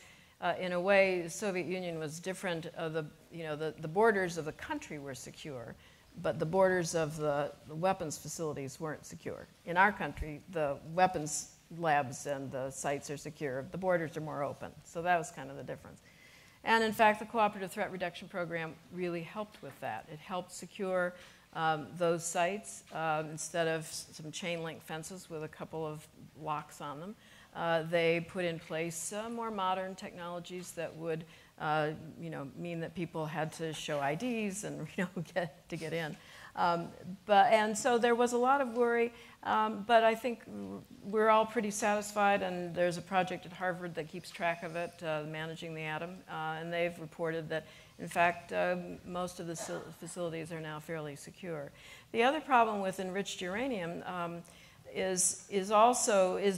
in a way, the Soviet Union was different. The borders of the country were secure, but the borders of the weapons facilities weren't secure. In our country, the weapons labs and the sites are secure. The borders are more open. So that was kind of the difference. And in fact, the Cooperative Threat Reduction Program really helped with that. It helped secure those sites instead of some chain link fences with a couple of locks on them. They put in place more modern technologies that would mean that people had to show IDs and get in. And so there was a lot of worry, but I think we're all pretty satisfied, and there's a project at Harvard that keeps track of it, managing the atom, and they've reported that, in fact, most of the facilities are now fairly secure. The other problem with enriched uranium is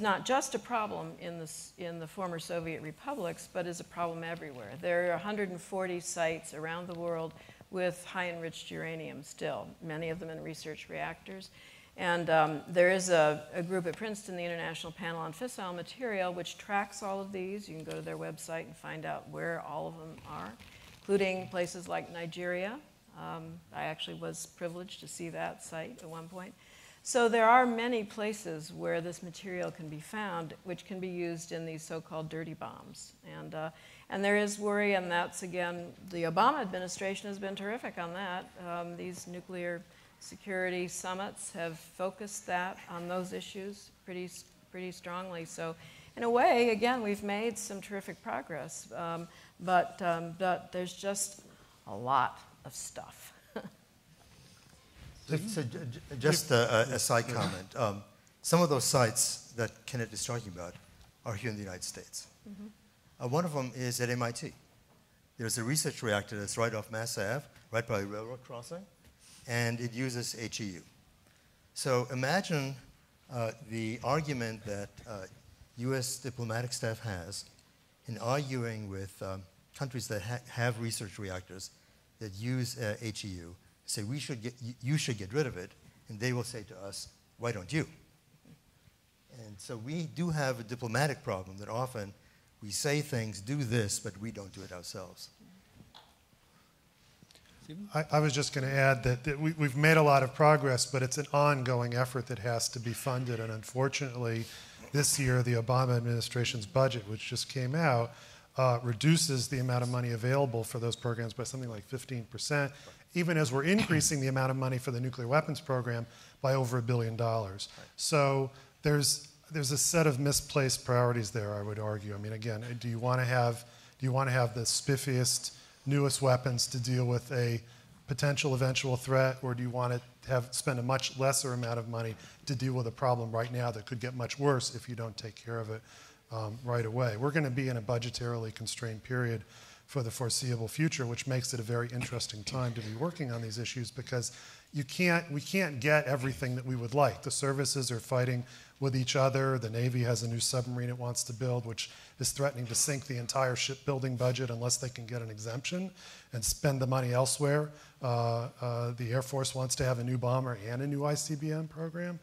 not just a problem in the former Soviet republics, but is a problem everywhere. There are 140 sites around the world with high enriched uranium still, many of them in research reactors. And there is a group at Princeton, the International Panel on Fissile Material, which tracks all of these. You can go to their website and find out where all of them are, including places like Nigeria. I actually was privileged to see that site at one point. So there are many places where this material can be found, which can be used in these so-called dirty bombs. And there is worry, and that's, again, the Obama administration has been terrific on that. These nuclear security summits have focused on those issues pretty strongly. So in a way, again, we've made some terrific progress, but there's just a lot of stuff. Just a side comment. Some of those sites that Kennette is talking about are here in the United States. One of them is at MIT. There's a research reactor that's right off Mass Ave, right by the railroad crossing, and it uses HEU. So imagine the argument that U.S. diplomatic staff has in arguing with countries that have research reactors that use HEU, say you should get rid of it, and they will say to us, why don't you? And so we do have a diplomatic problem that often we say things, do this, but we don't do it ourselves. I was just going to add that we've made a lot of progress, but it's an ongoing effort that has to be funded. And unfortunately, this year, the Obama administration's budget, which just came out, reduces the amount of money available for those programs by something like 15%, even as we're increasing the amount of money for the nuclear weapons program by over $1 billion. So there's a set of misplaced priorities there, I would argue. I mean, again, do you want to have the spiffiest, newest weapons to deal with a potential eventual threat, or do you want to spend a much lesser amount of money to deal with a problem right now that could get much worse if you don't take care of it right away? We're going to be in a budgetarily constrained period for the foreseeable future, which makes it a very interesting time to be working on these issues, because we can't get everything that we would like. The services are fighting with each other. The Navy has a new submarine it wants to build, which is threatening to sink the entire shipbuilding budget unless they can get an exemption and spend the money elsewhere. The Air Force wants to have a new bomber and a new ICBM program,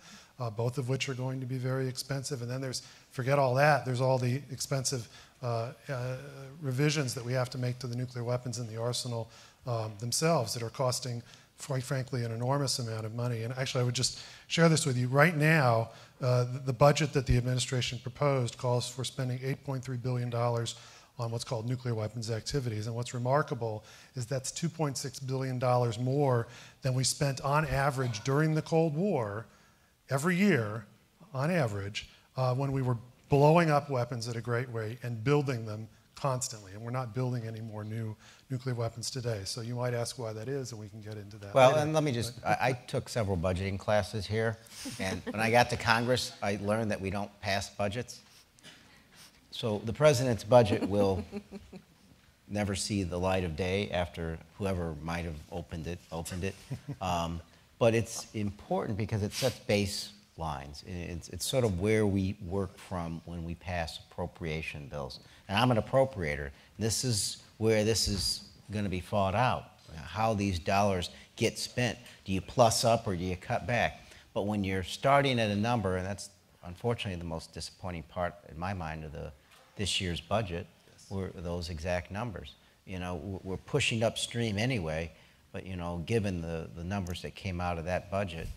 both of which are going to be very expensive. And then forget all that, there's all the expensive revisions that we have to make to the nuclear weapons in the arsenal themselves that are costing, quite frankly, an enormous amount of money. And actually, I would just share this with you. Right now, the budget that the administration proposed calls for spending $8.3 billion on what's called nuclear weapons activities. And what's remarkable is that's $2.6 billion more than we spent on average during the Cold War every year, on average, when we were blowing up weapons at a great rate and building them constantly. And we're not building any more new nuclear weapons today. So you might ask why that is, and we can get into that Well, later. and let me just, I took several budgeting classes here, and when I got to Congress, I learned that we don't pass budgets. So the president's budget will never see the light of day after whoever might have opened it. But it's important because it sets baselines. It's sort of where we work from when we pass appropriation bills. And I'm an appropriator. This is where this is going to be fought out, how these dollars get spent. Do you plus up or do you cut back? But when you're starting at a number, and that's unfortunately the most disappointing part in my mind of this year's budget, were those exact numbers. You know, we're pushing upstream anyway, but you know, given the numbers that came out of that budget,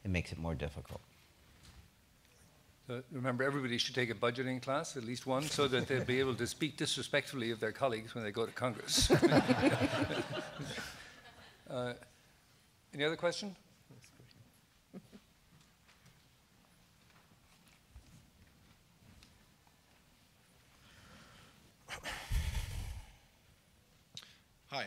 it makes it more difficult. Remember, everybody should take a budgeting class, at least one, so that they'll be able to speak disrespectfully of their colleagues when they go to Congress. Any other question? Hi,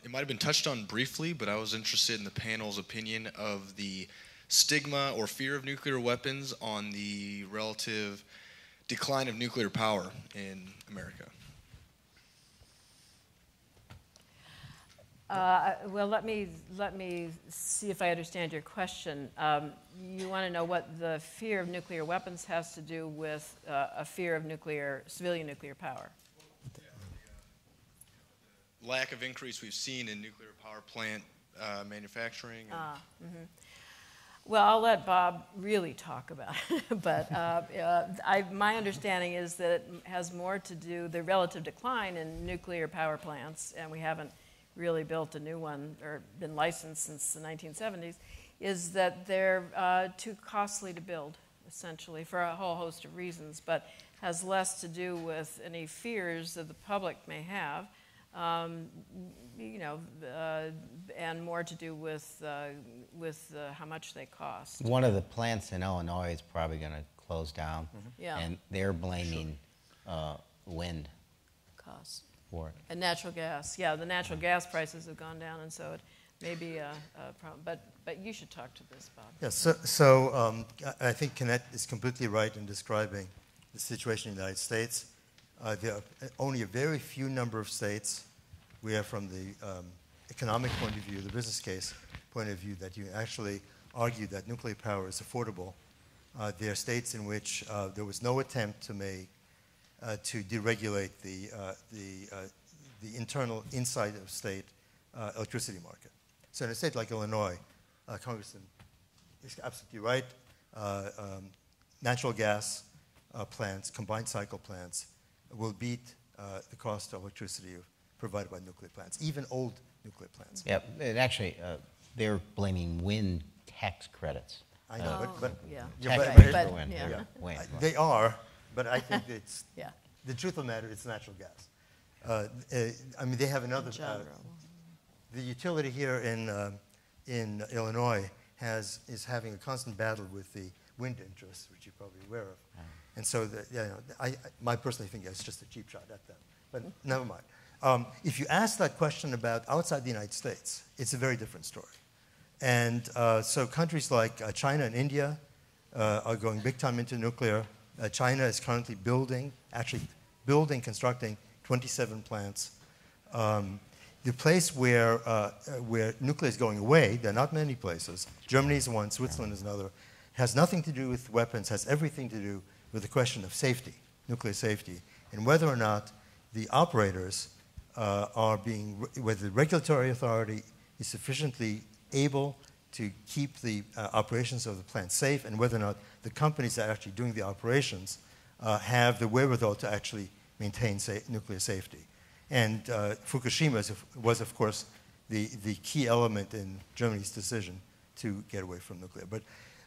it might have been touched on briefly, but I was interested in the panel's opinion of the stigma or fear of nuclear weapons on the relative decline of nuclear power in America. Well, let me see if I understand your question. You want to know what the fear of nuclear weapons has to do with a fear of civilian nuclear power? Lack of increase we've seen in nuclear power plant manufacturing. Well, I'll let Bob really talk about it, but my understanding is that it has more to do, the relative decline in nuclear power plants, and we haven't really built a new one or been licensed since the 1970s, is that they're too costly to build, essentially, for a whole host of reasons, but has less to do with any fears that the public may have, and more to do with how much they cost. One of the plants in Illinois is probably going to close down, and they're blaming wind costs for it. and natural gas. Yeah, the natural gas prices have gone down, and so it maybe a problem. But you should talk to this, Bob. Yes, so I think Kennette is completely right in describing the situation in the United States. There are only a very few number of states where, from the economic point of view, the business case point of view, that you actually argue that nuclear power is affordable. There are states in which there was no attempt to make to deregulate the internal inside of state electricity market. So in a state like Illinois, Congressman is absolutely right. Natural gas plants, combined cycle plants, will beat the cost of electricity provided by nuclear plants, even old nuclear plants. Yeah, and actually, they're blaming wind tax credits. I know, but yeah. Tax But, yeah. Wind. they are. But I think it's Yeah. the truth of the matter. It's natural gas. I mean, they have another. The utility here in Illinois is having a constant battle with the wind interests, which you're probably aware of. And so, I personally think it's just a cheap shot at them. But never mind. If you ask that question about outside the United States, it's a very different story. And so countries like China and India are going big time into nuclear. China is currently constructing 27 plants. The place where nuclear is going away, there are not many places. Germany is one, Switzerland is another. Has nothing to do with weapons, has everything to do with the question of safety, nuclear safety, and whether or not the operators whether the regulatory authority is sufficiently able to keep the operations of the plant safe, and whether or not the companies that are actually doing the operations have the wherewithal to actually maintain nuclear safety. And Fukushima was, of course, the key element in Germany's decision to get away from nuclear.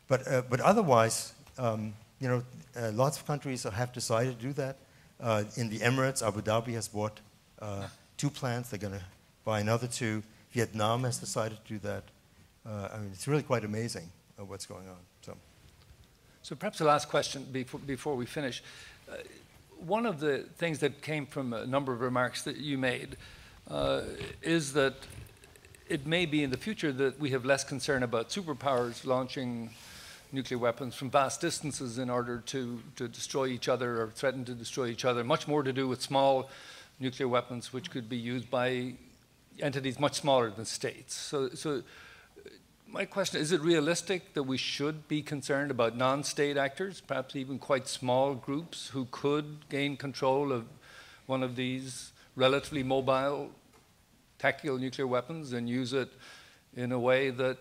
But otherwise, lots of countries have decided to do that. In the Emirates, Abu Dhabi has bought 2 plants. They're going to buy another 2. Vietnam has decided to do that. I mean, it's really quite amazing what's going on. So perhaps the last question before we finish. One of the things that came from a number of remarks that you made is that it may be in the future that we have less concern about superpowers launching nuclear weapons from vast distances in order to destroy each other or threaten to destroy each other, much more to do with small nuclear weapons which could be used by entities much smaller than states. So my question, is it realistic that we should be concerned about non-state actors, perhaps even quite small groups who could gain control of one of these relatively mobile tactical nuclear weapons and use it in a way that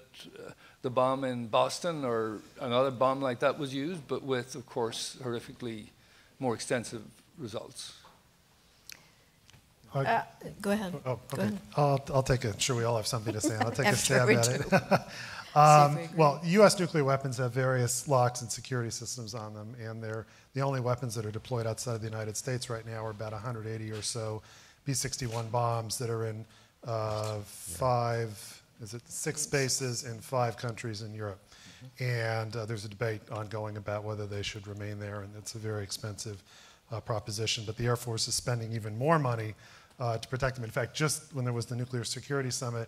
the bomb in Boston or another bomb like that was used, but with, of course, horrifically more extensive results? Go ahead. Oh, okay. Go ahead. I'll take a, sure we all have something to say. I'll take I'm a stab sure at we it. do. Well, U.S. nuclear weapons have various locks and security systems on them, and they're the only weapons that are deployed outside of the United States right now are about 180 or so B-61 bombs that are in 6 bases in 5 countries in Europe. And there's a debate ongoing about whether they should remain there, and it's a very expensive proposition. But the Air Force is spending even more money to protect them. In fact, just when there was the Nuclear Security Summit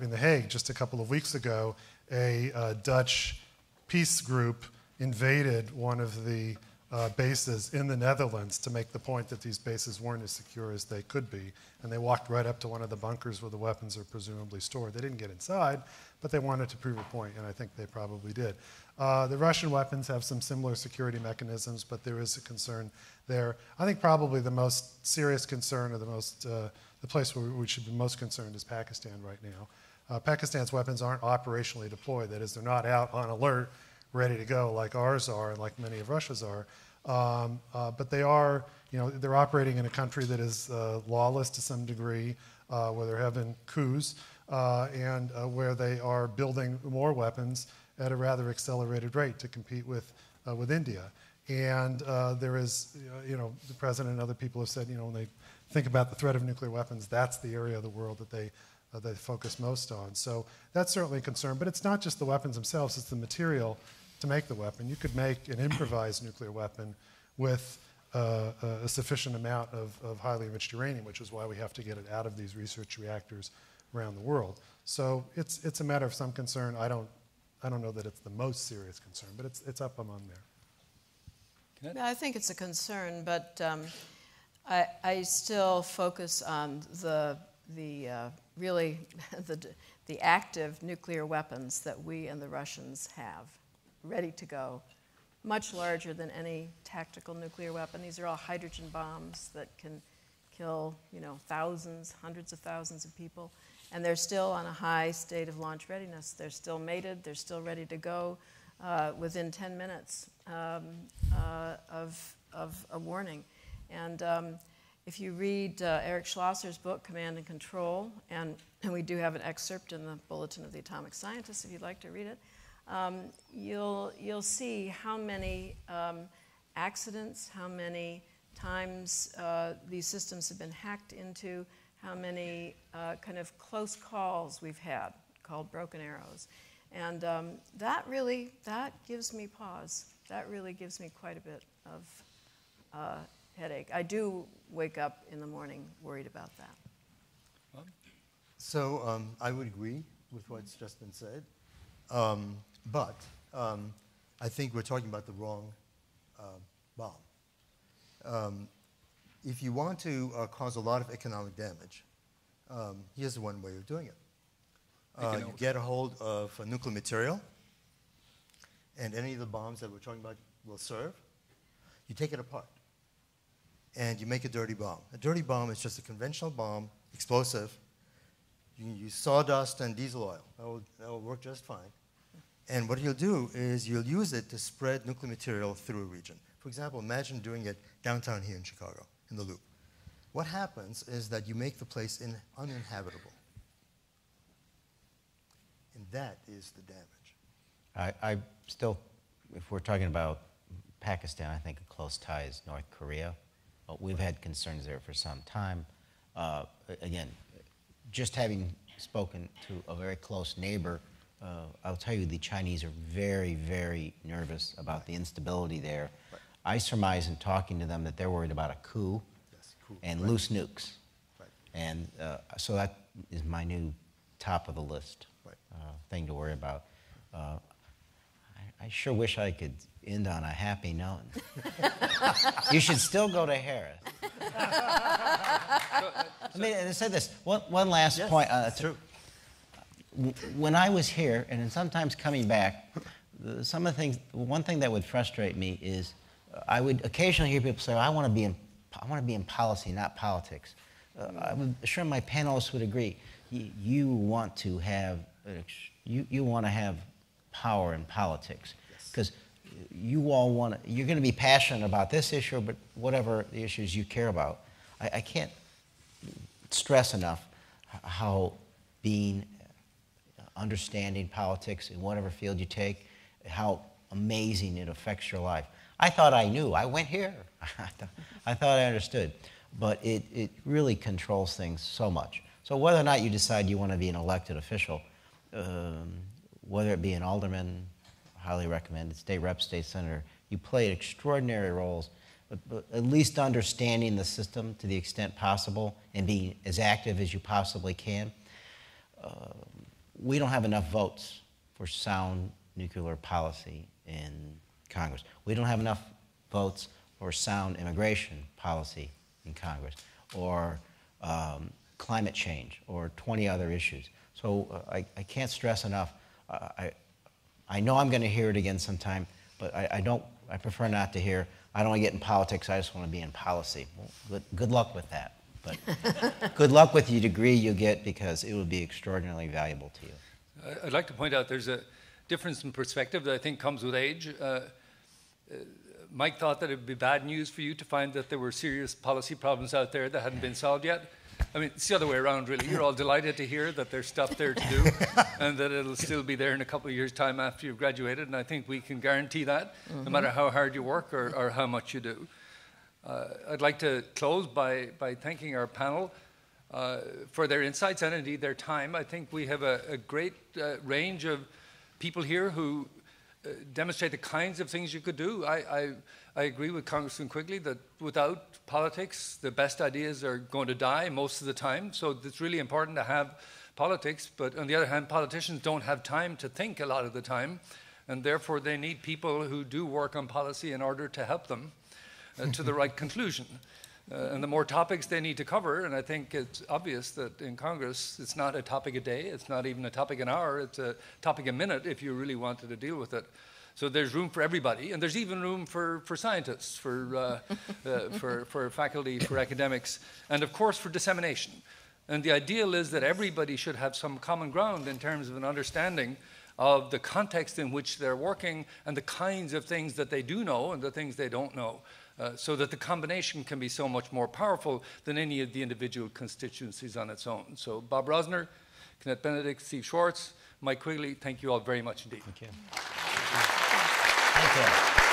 in The Hague just a couple of weeks ago, a Dutch peace group invaded one of the bases in the Netherlands to make the point that these bases weren't as secure as they could be. And they walked right up to one of the bunkers where the weapons are presumably stored. They didn't get inside, but they wanted to prove a point, and I think they probably did. The Russian weapons have some similar security mechanisms, but there is a concern there. I think probably the most serious concern, or the place where we should be most concerned, is Pakistan right now. Pakistan's weapons aren't operationally deployed. That is, they're not out on alert, ready to go like ours are and like many of Russia's are. But they are, they're operating in a country that is lawless to some degree, where they're having coups, and where they are building more weapons at a rather accelerated rate to compete with India. And there is, the president and other people have said, when they think about the threat of nuclear weapons, that's the area of the world that they focus most on. So that's certainly a concern. But it's not just the weapons themselves, it's the material to make the weapon. You could make an improvised nuclear weapon with a sufficient amount of highly enriched uranium, which is why we have to get it out of these research reactors around the world. So it's a matter of some concern. I don't know that it's the most serious concern, but it's up among there. Yeah, I think it's a concern, but I still focus on the really the active nuclear weapons that we and the Russians have ready to go, much larger than any tactical nuclear weapon. These are all hydrogen bombs that can kill, thousands, hundreds of thousands of people, and they're still on a high state of launch readiness. They're still mated. They're still ready to go within 10 minutes of a warning. And if you read Eric Schlosser's book, Command and Control, and we do have an excerpt in the Bulletin of the Atomic Scientists if you'd like to read it, you'll see how many accidents, how many times these systems have been hacked into, how many kind of close calls we've had, called broken arrows. And that gives me pause. That really gives me quite a bit of headache. I do wake up in the morning worried about that. So I would agree with what's just been said, but I think we're talking about the wrong bomb. If you want to cause a lot of economic damage, here's one way of doing it. You get a hold of nuclear material, and any of the bombs that we're talking about will serve. You take it apart, and you make a dirty bomb. A dirty bomb is just a conventional bomb, explosive. You can use sawdust and diesel oil. That will work just fine. And what you'll do is you'll use it to spread nuclear material through a region. For example, imagine doing it downtown here in Chicago, in the Loop. What happens is that you make the place uninhabitable. And that is the damage. I still, if we're talking about Pakistan, I think a close tie is North Korea. We've had concerns there for some time. Again, just having spoken to a very close neighbor, I'll tell you the Chinese are very, very nervous about the instability there. Right. I surmise in talking to them that they're worried about a coup, and loose nukes. Right. And so that is my new top of the list thing to worry about. I sure wish I could end on a happy note. You should still go to Harris. Let me say this. One last point. True. When I was here, and sometimes coming back, some of the things, one thing that would frustrate me is I would occasionally hear people say, I want to be in policy, not politics. I'm sure my panelists would agree. You want to have power in politics, because you all you're going to be passionate about this issue, but whatever the issues you care about. I can't stress enough how understanding politics in whatever field you take, how amazing it affects your life. I thought I knew. I went here. I thought I understood. But it really controls things so much. So whether or not you decide you want to be an elected official, whether it be an alderman, highly recommended, state rep, state senator, you play extraordinary roles, but at least understanding the system to the extent possible and being as active as you possibly can. We don't have enough votes for sound nuclear policy in Congress. We don't have enough votes for sound immigration policy in Congress, or climate change, or 20 other issues. So I can't stress enough. I know I'm going to hear it again sometime, but I prefer not to hear, I don't want to get in politics, I just want to be in policy. Well, good luck with that. But good luck with the degree you get, because it will be extraordinarily valuable to you. I'd like to point out there's a difference in perspective that I think comes with age. Mike thought that it would be bad news for you to find that there were serious policy problems out there that hadn't been solved yet. I mean, it's the other way around, really. You're all delighted to hear that there's stuff there to do and that it'll still be there in a couple of years' time after you've graduated, and I think we can guarantee that, no matter how hard you work or how much you do. I'd like to close by thanking our panel for their insights and indeed their time. I think we have a great range of people here who demonstrate the kinds of things you could do. I agree with Congressman Quigley that without politics, the best ideas are going to die most of the time. So it's really important to have politics, but on the other hand, politicians don't have time to think a lot of the time, and therefore they need people who do work on policy in order to help them to the right conclusion. And the more topics they need to cover, and I think it's obvious that in Congress it's not a topic a day, it's not even a topic an hour, it's a topic a minute if you really wanted to deal with it. So there's room for everybody, and there's even room for scientists, for faculty, for academics, and of course for dissemination. And the ideal is that everybody should have some common ground in terms of an understanding of the context in which they're working and the kinds of things that they do know and the things they don't know. So that the combination can be so much more powerful than any of the individual constituencies on its own. So Bob Rosner, Kennette Benedict, Steve Schwartz, Mike Quigley, thank you all very much indeed. Thank you. Thank you.